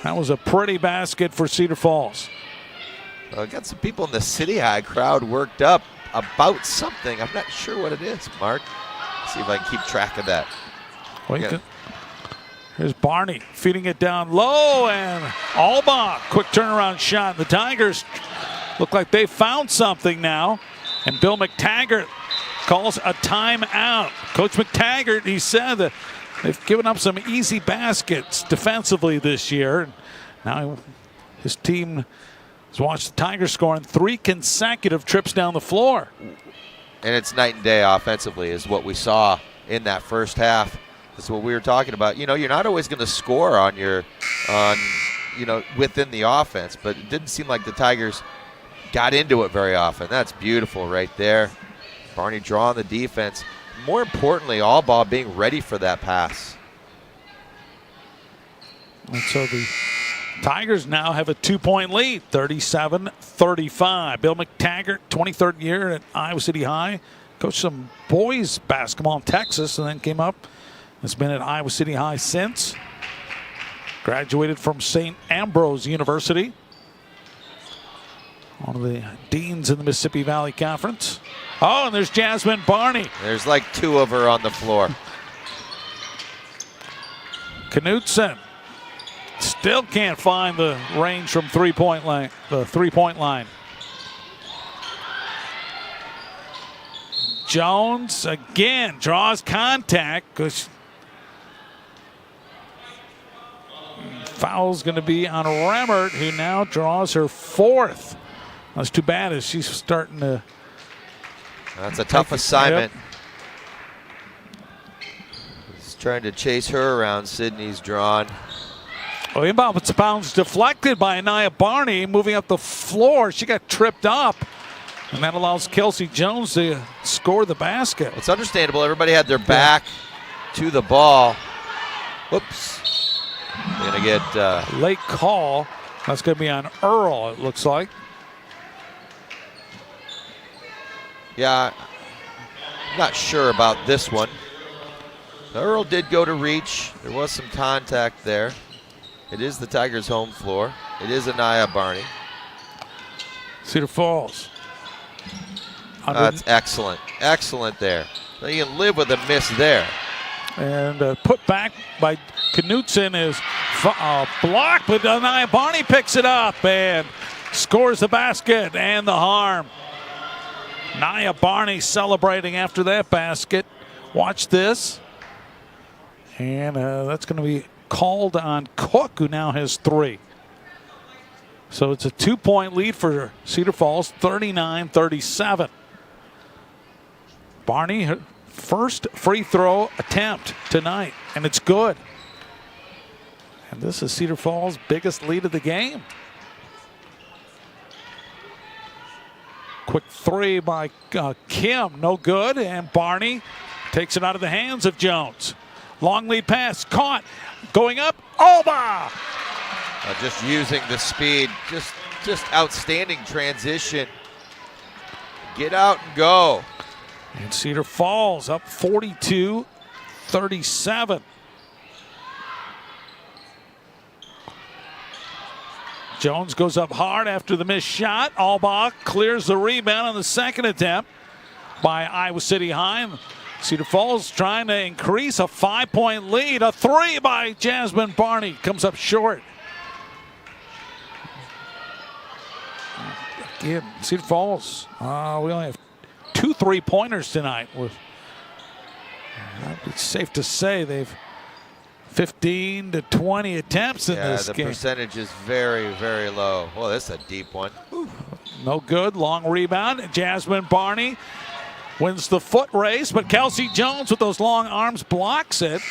That was a pretty basket for Cedar Falls. Well, got some people in the City High crowd worked up about something. I'm not sure what it is, Mark. Let's see if I can keep track of that. Here's Barney feeding it down low, and Alba, quick turnaround shot. The Tigers look like they found something now, and Bill McTaggart calls a timeout. Coach McTaggart, he said that they've given up some easy baskets defensively this year. Now his team has watched the Tigers scoring 3 consecutive trips down the floor. And it's night and day offensively is what we saw in that first half. That's what we were talking about. You know, you're not always going to score on within the offense, but it didn't seem like the Tigers got into it very often. That's beautiful right there. Barney drawing the defense. More importantly, Alba being ready for that pass. And so the Tigers now have a 2-point lead, 37-35. Bill McTaggart, 23rd year at Iowa City High. Coached some boys basketball in Texas and then came up. Has been at Iowa City High since. Graduated from St. Ambrose University. One of the deans in the Mississippi Valley Conference. Oh, and there's Jasmine Barney. There's like 2 of her on the floor. Knudsen still can't find the range from the 3-point line. Jones again draws contact because foul's going to be on Remmert, who now draws her 4th. That's too bad as she's starting to. That's a tough assignment. Yep. He's trying to chase her around. Sydney's drawn. Oh, inbounds deflected by Anaya Barney moving up the floor. She got tripped up, and that allows Kelsey Jones to score the basket. It's understandable. Everybody had their back to the ball. Whoops. They're going to get late call. That's going to be on Earl, it looks like. Yeah, I'm not sure about this one. Earl did go to reach. There was some contact there. It is the Tigers' home floor. It is Anaya Barney. Cedar Falls. That's excellent. Excellent there. Now you can live with a miss there. And put back by Knudsen is blocked, but Anaya Barney picks it up and scores the basket and the harm. Anaya Barney celebrating after that basket. Watch this. And that's going to be called on Cook, who now has 3. So it's a 2-point lead for Cedar Falls, 39-37. Barney, her first free throw attempt tonight, and it's good. And this is Cedar Falls' biggest lead of the game. Quick 3 by Kim, no good, and Barney takes it out of the hands of Jones. Long lead pass, caught, going up, Alba! Just using the speed, just outstanding transition. Get out and go. And Cedar Falls up 42-37. Jones goes up hard after the missed shot. Alba clears the rebound on the second attempt by Iowa City High. Cedar Falls trying to increase a 5-point lead. A 3 by Jasmine Barney comes up short. Again, Cedar Falls, we only have 2 3-pointers tonight. It's safe to say they've 15 to 20 attempts in this game. The percentage is very, very low. Well, that's a deep one. Whew. No good. Long rebound. Jasmine Barney wins the foot race, but Kelsey Jones with those long arms blocks it.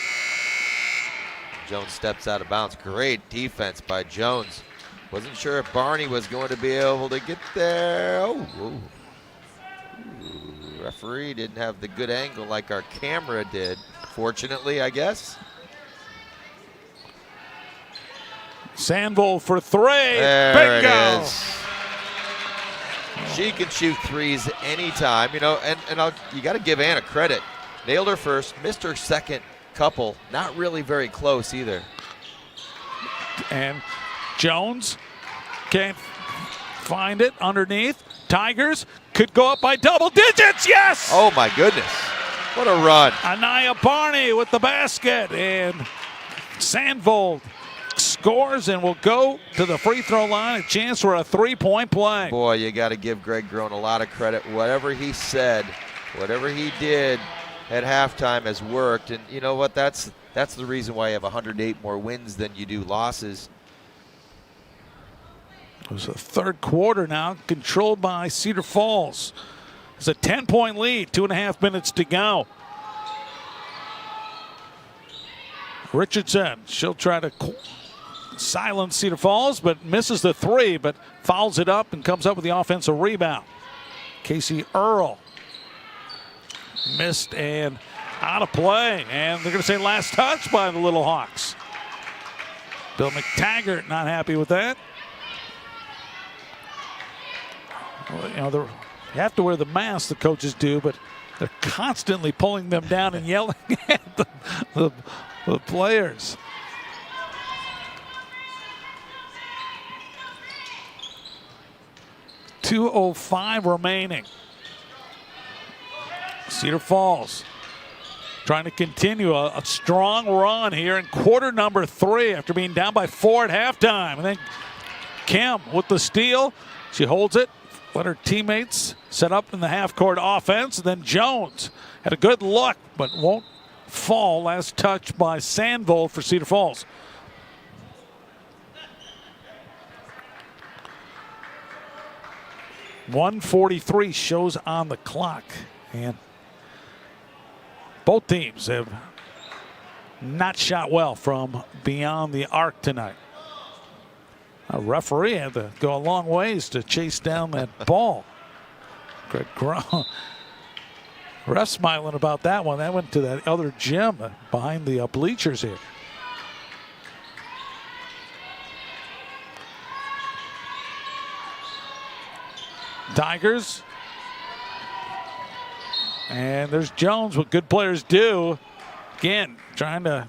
Jones steps out of bounds. Great defense by Jones. Wasn't sure if Barney was going to be able to get there. Oh. Referee didn't have the good angle like our camera did. Fortunately, I guess. Sandvold for 3. There Bingo! it is. She can shoot threes anytime, you know, and you got to give Anna credit. Nailed her first, missed her second couple. Not really very close either. And Jones can't find it underneath. Tigers could go up by double digits. Yes! Oh, my goodness. What a run. Anaya Barney with the basket. And Sandvold scores and will go to the free throw line. A chance for a 3-point play. Boy, you got to give Greg Groen a lot of credit. Whatever he said, whatever he did at halftime has worked. And you know what? That's the reason why you have 108 more wins than you do losses. It was the third quarter now, controlled by Cedar Falls. It's a 10-point lead, 2.5 minutes to go. Richardson, she'll try to silence Cedar Falls, but misses the 3, but fouls it up and comes up with the offensive rebound. Casey Earl missed and out of play, and they're going to say last touch by the Little Hawks. Bill McTaggart not happy with that. Well, you know, you have to wear the mask, the coaches do, but they're constantly pulling them down and yelling at the players. .205 remaining. Cedar Falls trying to continue a strong run here in quarter number 3 after being down by 4 at halftime. And then Kim with the steal. She holds it. Let her teammates set up in the half-court offense. And then Jones had a good look, but won't fall. Last touch by Sandvold for Cedar Falls. .143 shows on the clock. And both teams have not shot well from beyond the arc tonight. A referee had to go a long ways to chase down that ball. Greg Groen. Ref smiling about that one. That went to that other gym behind the bleachers here. Tigers. And there's Jones, what good players do. Again, trying to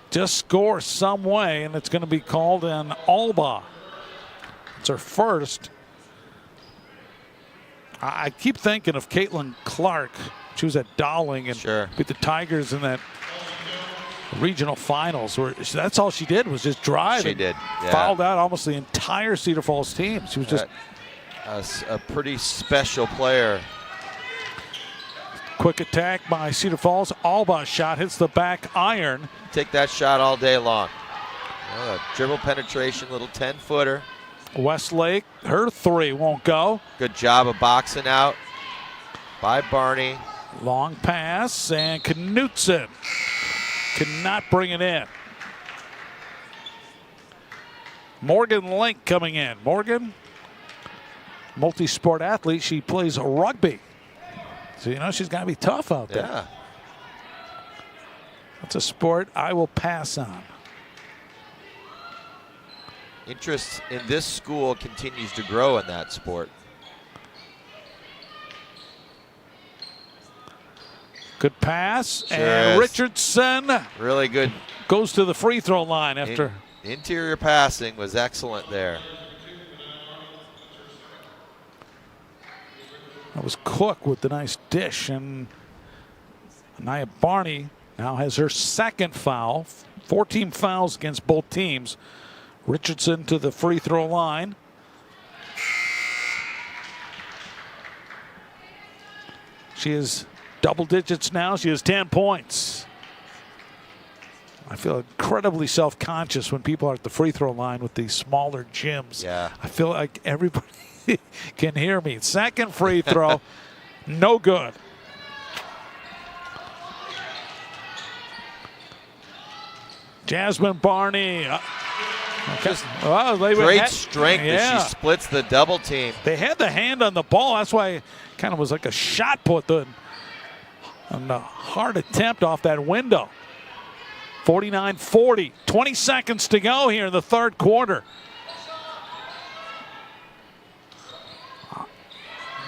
just score some way, and it's going to be called an Alba. It's her first. I keep thinking of Caitlin Clark. She was at Dowling and beat the Tigers in that regional finals. Where that's all she did was just drive. She did. Yeah. Fouled out almost the entire Cedar Falls team. She was just a pretty special player. Quick attack by Cedar Falls. Alba shot hits the back iron. Take that shot all day long. Dribble penetration, little 10-footer. Westlake, her three won't go. Good job of boxing out by Barney. Long pass, and Knutson cannot bring it in. Morgan Link coming in. Morgan, multi-sport athlete. She plays rugby. So, she's got to be tough out there. Yeah. That's a sport I will pass on. Interest in this school continues to grow in that sport. Good pass, Sure and is. Richardson Really good. goes to the free throw line after. Interior passing was excellent there. That was Cook with the nice dish, and Anaya Barney now has her second foul. 14 fouls against both teams. Richardson to the free throw line. She is double digits now. She has 10 points. I feel incredibly self-conscious when people are at the free throw line with these smaller gyms. Yeah. I feel like everybody can hear me. Second free throw, no good. Jasmine Barney. Just They great strength yeah. as she splits the double team. They had the hand on the ball. That's why it kind of was like a shot put on the hard attempt off that window. 49-40. 20 seconds to go here in the third quarter.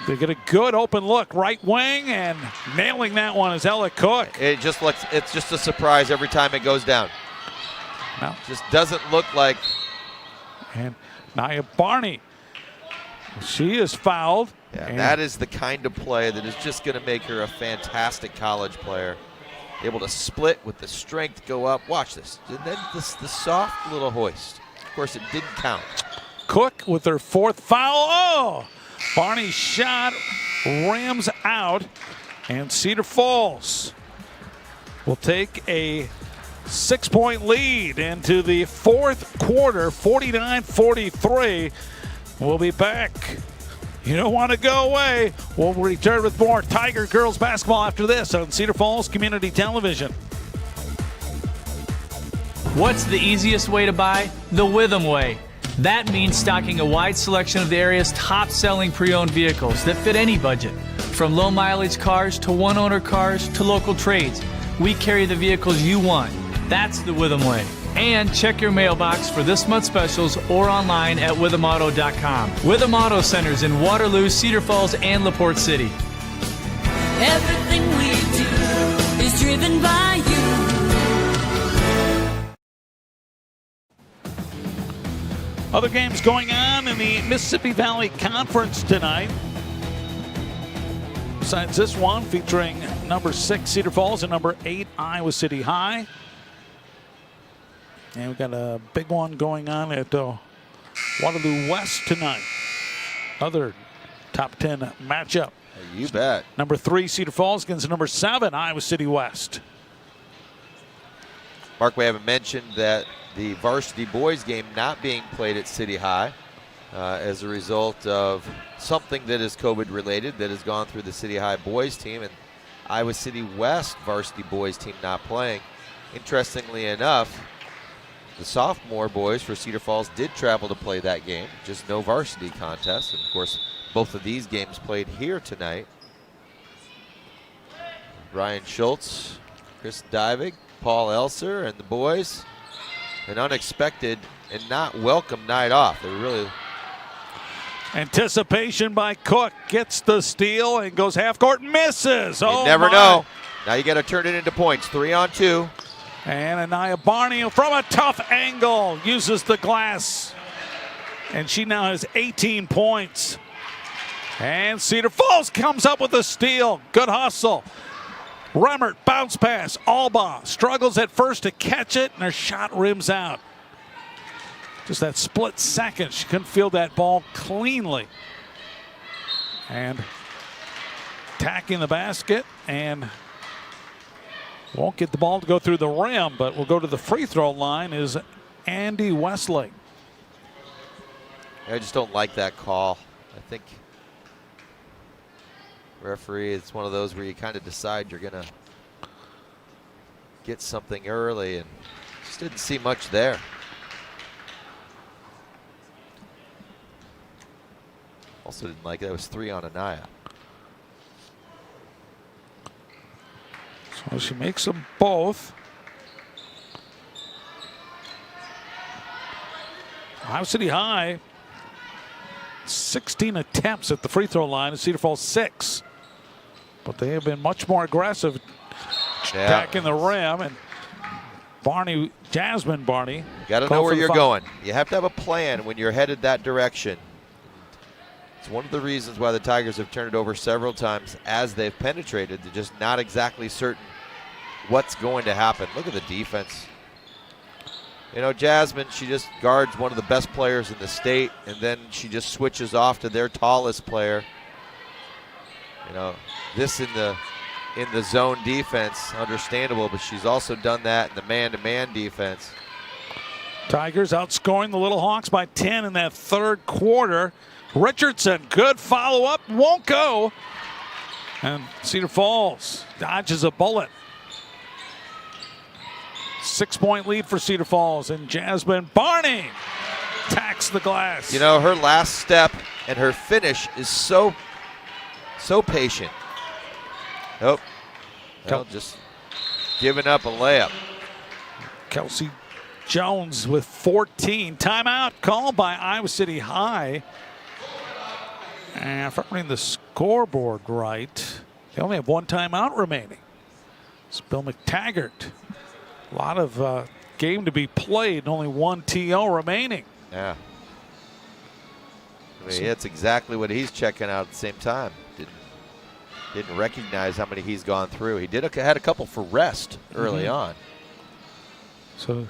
They get a good open look, right wing, and nailing that one is Ella Cook. It's just a surprise every time it goes down. No. Just doesn't look like. And Nia Barney, she is fouled. Yeah, and that is the kind of play that is just going to make her a fantastic college player. Able to split with the strength, go up. Watch this. And then the soft little hoist. Of course, it didn't count. Cook with her fourth foul. Oh! Barney's shot rams out, and Cedar Falls will take a 6-point lead into the fourth quarter, 49-43. We'll be back. You don't want to go away. We'll return with more Tiger girls basketball after this on Cedar Falls Community Television. What's the easiest way to buy? The Witham way. That means stocking a wide selection of the area's top-selling pre-owned vehicles that fit any budget. From low-mileage cars to one-owner cars to local trades, we carry the vehicles you want. That's the Witham way. And check your mailbox for this month's specials or online at withamauto.com. Witham Auto Centers in Waterloo, Cedar Falls, and LaPorte City. Everything we do is driven by you. Other games going on in the Mississippi Valley Conference tonight. Besides this one featuring number 6 Cedar Falls and number 8 Iowa City High. And we've got a big one going on at Waterloo West tonight. Other top 10 matchup. You bet. Number 3 Cedar Falls against number 7 Iowa City West. Mark, we haven't mentioned that the varsity boys game not being played at City High as a result of something that is COVID related that has gone through the City High boys team, and Iowa City West varsity boys team not playing. Interestingly enough, the sophomore boys for Cedar Falls did travel to play that game, just no varsity contest. And of course, both of these games played here tonight. Ryan Schultz, Chris Divig, Paul Elser, and the boys. An unexpected and not welcome night off. They really. Anticipation by Cook, gets the steal and goes half court, misses. You never know. Now you got to turn it into points. 3-on-2. And Anaya Barney from a tough angle uses the glass. And she now has 18 points. And Cedar Falls comes up with a steal. Good hustle. Remmert, bounce pass. Alba struggles at first to catch it, and her shot rims out. Just that split second, she couldn't field that ball cleanly. And attacking the basket and won't get the ball to go through the rim, but will go to the free throw line is Andy Westlake. I just don't like that call. I think referee, it's one of those where you kind of decide you're going to get something early, and just didn't see much there. Also didn't like that was 3 on Anaya. So she makes them both. Ohio City High, 16 attempts at the free throw line, and Cedar Falls 6. But they have been much more aggressive attacking the rim. And Jasmine Barney. You got to know where you're going. You have to have a plan when you're headed that direction. It's one of the reasons why the Tigers have turned it over several times as they've penetrated. They're just not exactly certain what's going to happen. Look at the defense. You know, Jasmine, she just guards one of the best players in the state, and then she just switches off to their tallest player. You know, this in the zone defense, understandable, but she's also done that in the man-to-man defense. Tigers outscoring the Little Hawks by 10 in that third quarter. Richardson, good follow-up, won't go. And Cedar Falls dodges a bullet. 6-point lead for Cedar Falls, and Jasmine Barney attacks the glass. You know, her last step and her finish is so patient. Nope. Well, just giving up a layup. Kelsey Jones with 14. Timeout called by Iowa City High. And if I'm reading the scoreboard right, they only have one timeout remaining. It's Bill McTaggart. A lot of game to be played, only one TO remaining. Yeah. I mean, that's exactly what he's checking out at the same time. Didn't recognize how many he's gone through. He had a couple for rest early on. So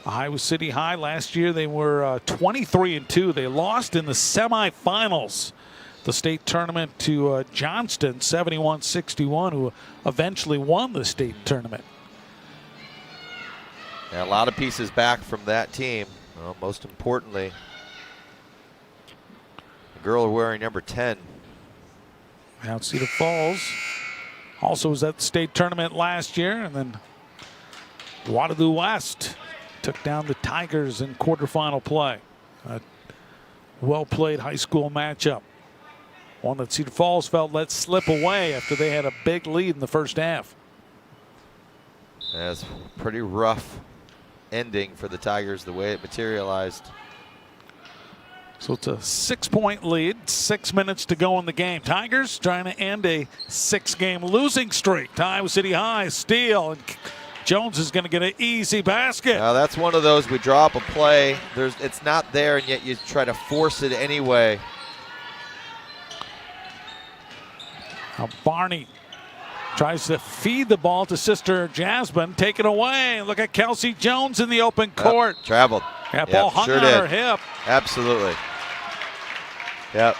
Iowa City High last year, they were 23-2. They lost in the semifinals, the state tournament to Johnston, 71-61, who eventually won the state tournament. Yeah, a lot of pieces back from that team. Well, most importantly, the girl wearing number 10. Now Cedar Falls also was at the state tournament last year, and then Waterloo West took down the Tigers in quarterfinal play. A well-played high school matchup. One that Cedar Falls felt let slip away after they had a big lead in the first half. That's a pretty rough ending for the Tigers, the way it materialized. So it's a 6-point lead, 6 minutes to go in the game. Tigers trying to end a 6-game losing streak. Iowa City High steal, and Jones is going to get an easy basket. Now that's one of those, we draw up a play, it's not there, and yet you try to force it anyway. Now Barney tries to feed the ball to sister Jasmine. Take it away. Look at Kelsey Jones in the open court. Traveled. That ball hung on her hip. Absolutely. Yep.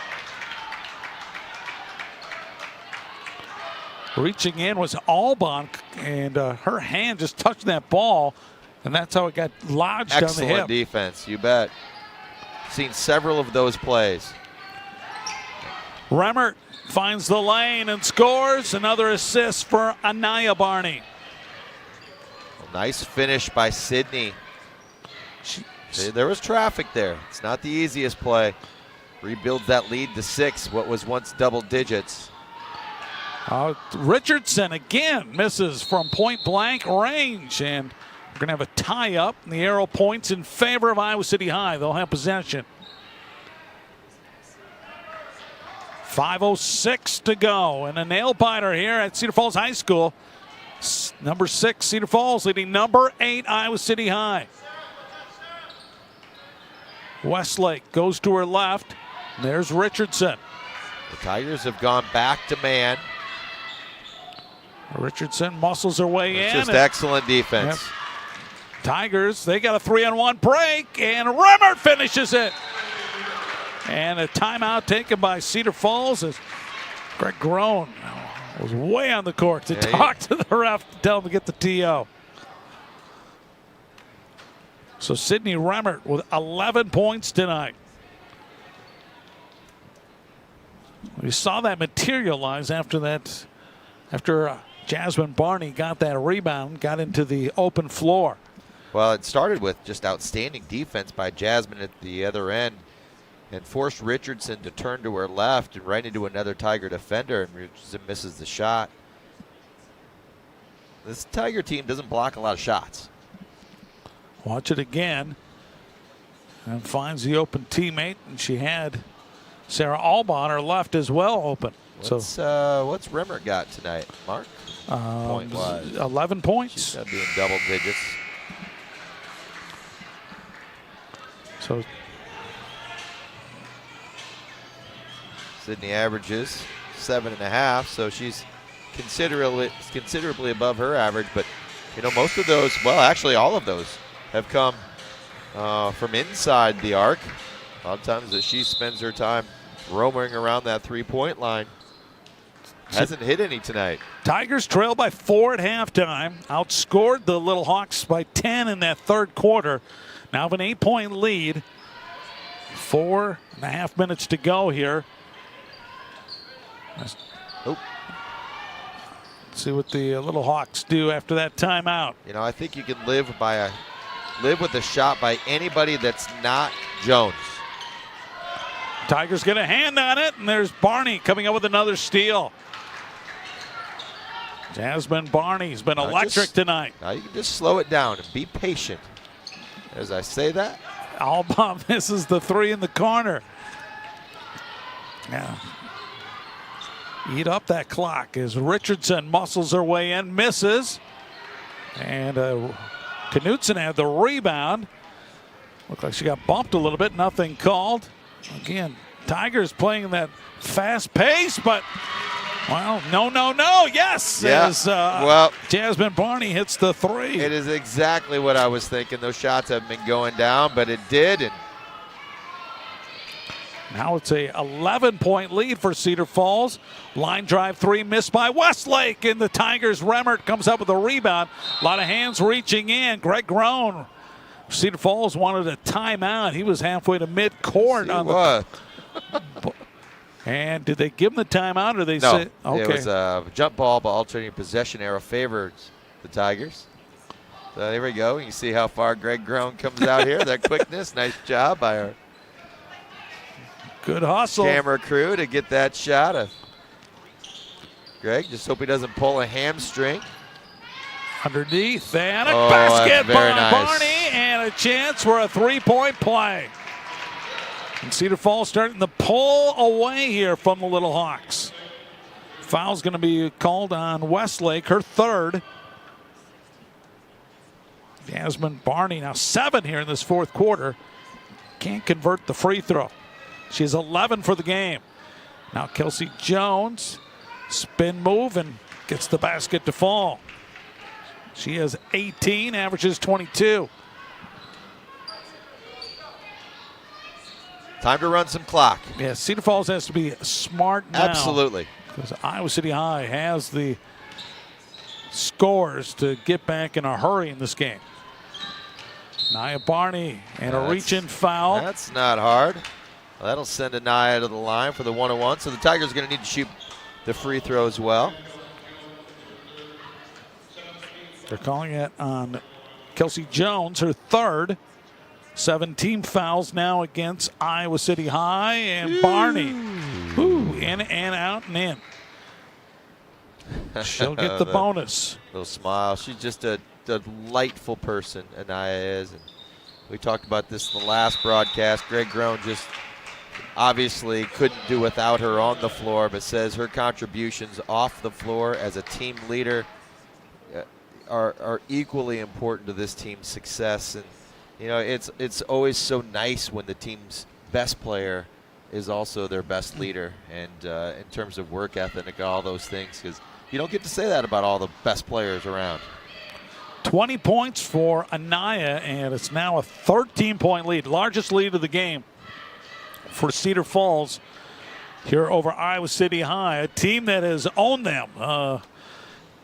Reaching in was Albon, and her hand just touched that ball, and that's how it got lodged on the hip. Excellent defense, you bet. Seen several of those plays. Remmert finds the lane and scores. Another assist for Anaya Barney. Nice finish by Sydney. There was traffic there. It's not the easiest play. Rebuilds that lead to 6, what was once double digits. Richardson again misses from point blank range, and we're going to have a tie up. The arrow points in favor of Iowa City High. They'll have possession. 5:06 to go, and a nail biter here at Cedar Falls High School. Number 6 Cedar Falls leading number 8 Iowa City High. Westlake goes to her left. There's Richardson. The Tigers have gone back to man. Richardson muscles her way in. Just excellent defense. Yep. Tigers, they got a 3-on-1 break, and Remmert finishes it. And a timeout taken by Cedar Falls as Greg Groen was way on the court to talk to the ref to tell him to get the TO. So Sydney Remmert with 11 points tonight. We saw that materialize after Jasmine Barney got that rebound, got into the open floor. Well, it started with just outstanding defense by Jasmine at the other end and forced Richardson to turn to her left and right into another Tiger defender, and Richardson misses the shot. This Tiger team doesn't block a lot of shots. Watch it again. And finds the open teammate, and she had Sarah Alba on her left as well open. What's Remmert got tonight, Mark? Point-wise. 11 points. She's got to be in double digits. So Sydney averages 7.5, so she's considerably above her average. But you know, most of those, well, actually all of those, have come from inside the arc. A lot of times that she spends her time roaming around that three-point line. Hasn't hit any tonight. Tigers trail by 4 at halftime. Outscored the Little Hawks by 10 in that third quarter. Now have an 8-point lead. 4.5 minutes to go here. Let's see what the Little Hawks do after that timeout. You know, I think you can live with a shot by anybody that's not Jones. Tigers get a hand on it, and there's Barney coming up with another steal. Jasmine Barney's been electric tonight. Now you can just slow it down and be patient. As I say that. Alba misses the three in the corner. Yeah. Eat up that clock as Richardson muscles her way in, misses. And Knutson had the rebound. Looked like she got bumped a little bit, nothing called. Again, Tigers playing that fast pace, but, well, no, yes. Yeah. As, well, Jasmine Barney hits the three. It is exactly what I was thinking. Those shots haven't been going down, but it did. And now it's a 11-point lead for Cedar Falls. Line drive three missed by Westlake, and the Tigers' Remmert comes up with a rebound. A lot of hands reaching in. Greg Groen. Cedar Falls wanted a timeout. He was halfway to mid-court. And did they give him the timeout, or they say okay? It was a jump ball, but alternating possession arrow favors the Tigers. So there we go. You can see how far Greg Groen comes out here. That quickness, nice job by our good hustle camera crew to get that shot. Greg, just hope he doesn't pull a hamstring. Underneath, and a basket by Barney, and a chance for a three-point play. And Cedar Falls starting to pull away here from the Little Hawks. Foul's going to be called on Westlake, her third. Jasmine Barney now 7 here in this fourth quarter. Can't convert the free throw. She has 11 for the game. Now Kelsey Jones, spin move, and gets the basket to fall. She has 18, averages 22. Time to run some clock. Yeah, Cedar Falls has to be smart now. Absolutely. Because Iowa City High has the scores to get back in a hurry in this game. Nia Barney and a reach-in foul. That's not hard. Well, that'll send Nia to the line for the 1-on-1. So the Tigers are going to need to shoot the free throw as well. They're calling it on Kelsey Jones, her third. 17 fouls now against Iowa City High, and Barney. In and out and in. She'll get the bonus. Little smile. She's just a delightful person, Anaya is. And we talked about this in the last broadcast. Greg Groen just obviously couldn't do without her on the floor, but says her contributions off the floor as a team leader are equally important to this team's success. And you know, it's always so nice when the team's best player is also their best leader, and in terms of work ethic and all those things, because you don't get to say that about all the best players around. 20 points for Anaya, and it's now a 13-point lead, largest lead of the game for Cedar Falls. here over Iowa City High, a team that has owned them.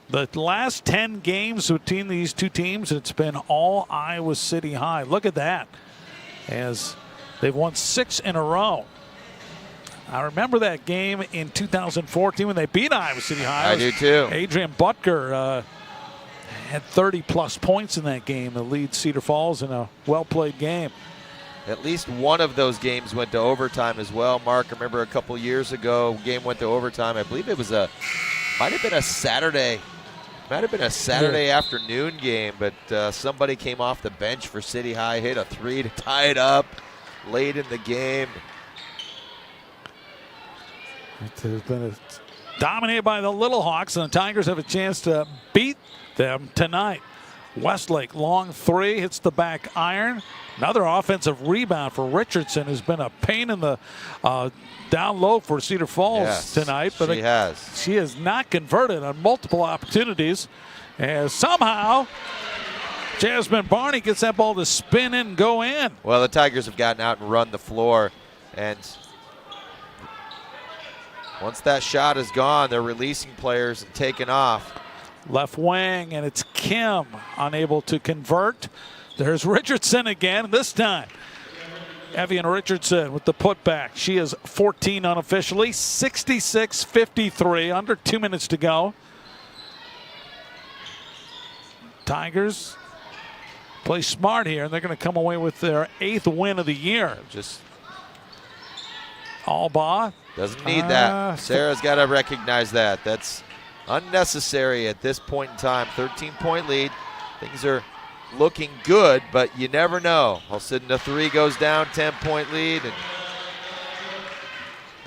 The last 10 games between these two teams, it's been all Iowa City High. Look at that, as they've won 6 in a row. I remember that game in 2014 when they beat Iowa City High. I do too. Adrian Butker had 30-plus points in that game to lead Cedar Falls in a well-played game. At least one of those games went to overtime as well. Mark, I remember a couple years ago, game went to overtime. I believe it was might have been a Saturday afternoon game, but somebody came off the bench for City High, hit a 3 to tie it up late in the game. It has been dominated by the Little Hawks, and the Tigers have a chance to beat them tonight. Westlake, long 3, hits the back iron. Another offensive rebound for Richardson, who's been a pain in the down low for Cedar Falls tonight. But she has not converted on multiple opportunities. And somehow, Jasmine Barney gets that ball to spin in and go in. Well, the Tigers have gotten out and run the floor, and once that shot is gone, they're releasing players and taking off. Left wing, and it's Kim unable to convert. There's Richardson again, this time. Evian Richardson with the putback. She is 14 unofficially, 66-53, under 2 minutes to go. Tigers play smart here, and they're going to come away with their 8th win of the year. Just Albaugh. Doesn't need that. Sarah's got to recognize that. That's unnecessary at this point in time. 13-point lead. Things are looking good, but you never know. All of a sudden, the 3 goes down, 10-point lead, and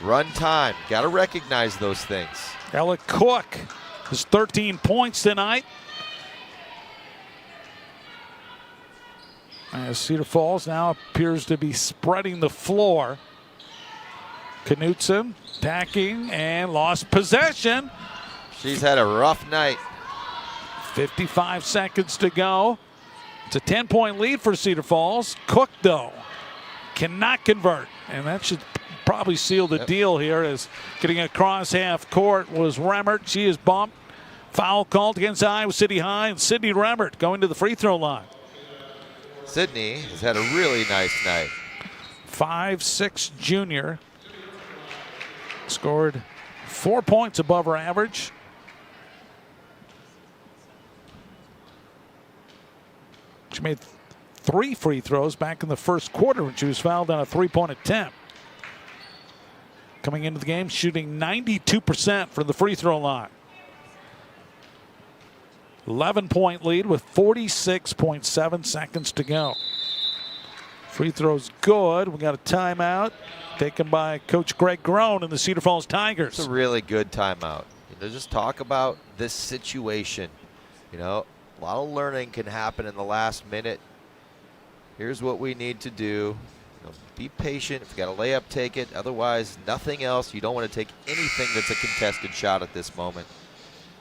run time. Got to recognize those things. Ella Cook has 13 points tonight. As Cedar Falls now appears to be spreading the floor. Knutson attacking and lost possession. She's had a rough night. 55 seconds to go. It's a 10-point lead for Cedar Falls. Cook, though, cannot convert. And that should probably seal the deal here, as getting across half court was Remmert. She is bumped. Foul called against Iowa City High, and Sydney Remmert going to the free throw line. Sydney has had a really nice night. 5'6" junior. Scored 4 points above her average. She made 3 free throws back in the first quarter when she was fouled on a 3-point attempt. Coming into the game, shooting 92% from the free throw line. 11-point lead with 46.7 seconds to go. Free throw's good. We got a timeout taken by Coach Greg Groen and the Cedar Falls Tigers. It's a really good timeout. Just talk about this situation. A lot of learning can happen in the last minute. Here's what we need to do. Be patient. If you got a layup, take it. Otherwise, nothing else. You don't want to take anything that's a contested shot at this moment.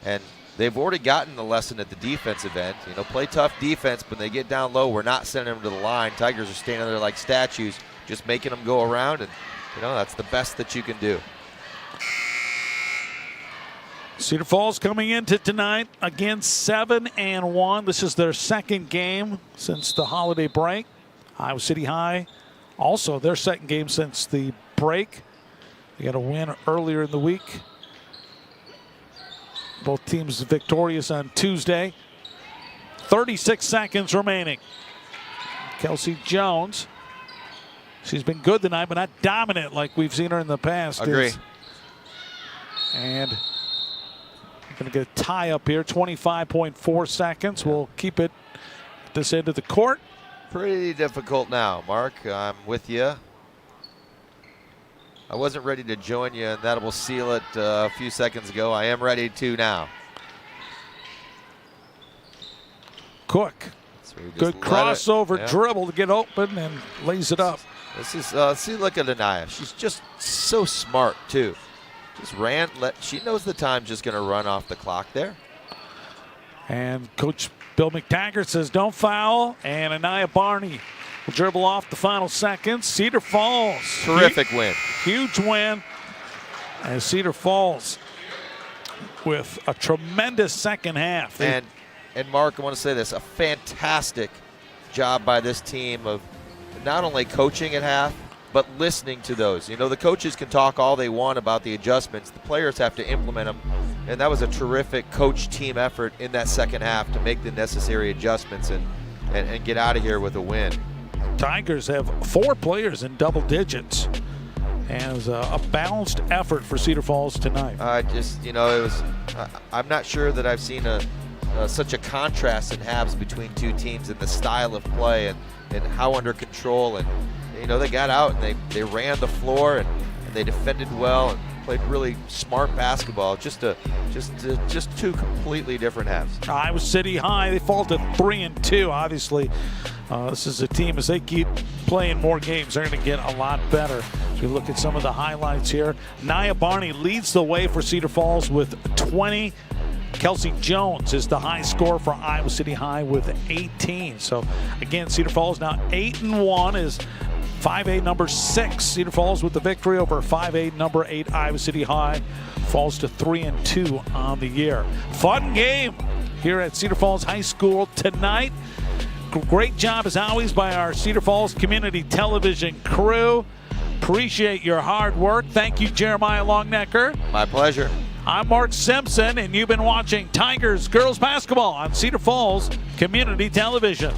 And they've already gotten the lesson at the defensive end. Play tough defense, but when they get down low, we're not sending them to the line. Tigers are standing there like statues, just making them go around, and that's the best that you can do. Cedar Falls coming into tonight again 7-1. This is their second game since the holiday break. Iowa City High also their second game since the break. They got a win earlier in the week. Both teams victorious on Tuesday. 36 seconds remaining. Kelsey Jones. She's been good tonight, but not dominant like we've seen her in the past. Agree. And going to get a tie up here. 25.4 seconds. We'll keep it at this end of the court. Pretty difficult now, Mark. I'm with you. I wasn't ready to join you, and that will seal it a few seconds ago. I am ready to now. Cook. Good crossover dribble to get open and lays it up. This is see, look at Anaya. She's just so smart too. Just ran. She knows the time's just going to run off the clock there. And Coach Bill McTaggart says don't foul, and Anaya Barney will dribble off the final seconds. Cedar Falls. Terrific win. Huge win. as Cedar Falls with a tremendous second half. And Mark, I want to say this, a fantastic job by this team of not only coaching at half, but listening to those. You know, the coaches can talk all they want about the adjustments. The players have to implement them. And that was a terrific coach team effort in that second half to make the necessary adjustments and get out of here with a win. Tigers have 4 players in double digits. And it was a balanced effort for Cedar Falls tonight. I'm not sure that I've seen such a contrast in halves between two teams in the style of play and how under control. And, you know, they got out and they ran the floor and they defended well and played really smart basketball. Just two completely different halves. Iowa City High, they fall to 3-2. Obviously, this is a team, as they keep playing more games, they're going to get a lot better. As we look at some of the highlights here, Nia Barney leads the way for Cedar Falls with 20. Kelsey Jones is the high scorer for Iowa City High with 18. So again, Cedar Falls now 8-1 is 5A number 6. Cedar Falls with the victory over 5A number 8 Iowa City High. Falls to 3-2 on the year. Fun game here at Cedar Falls High School tonight. Great job as always by our Cedar Falls Community Television crew. Appreciate your hard work. Thank you, Jeremiah Longnecker. My pleasure. I'm Mark Simpson, and you've been watching Tigers girls basketball on Cedar Falls Community Television.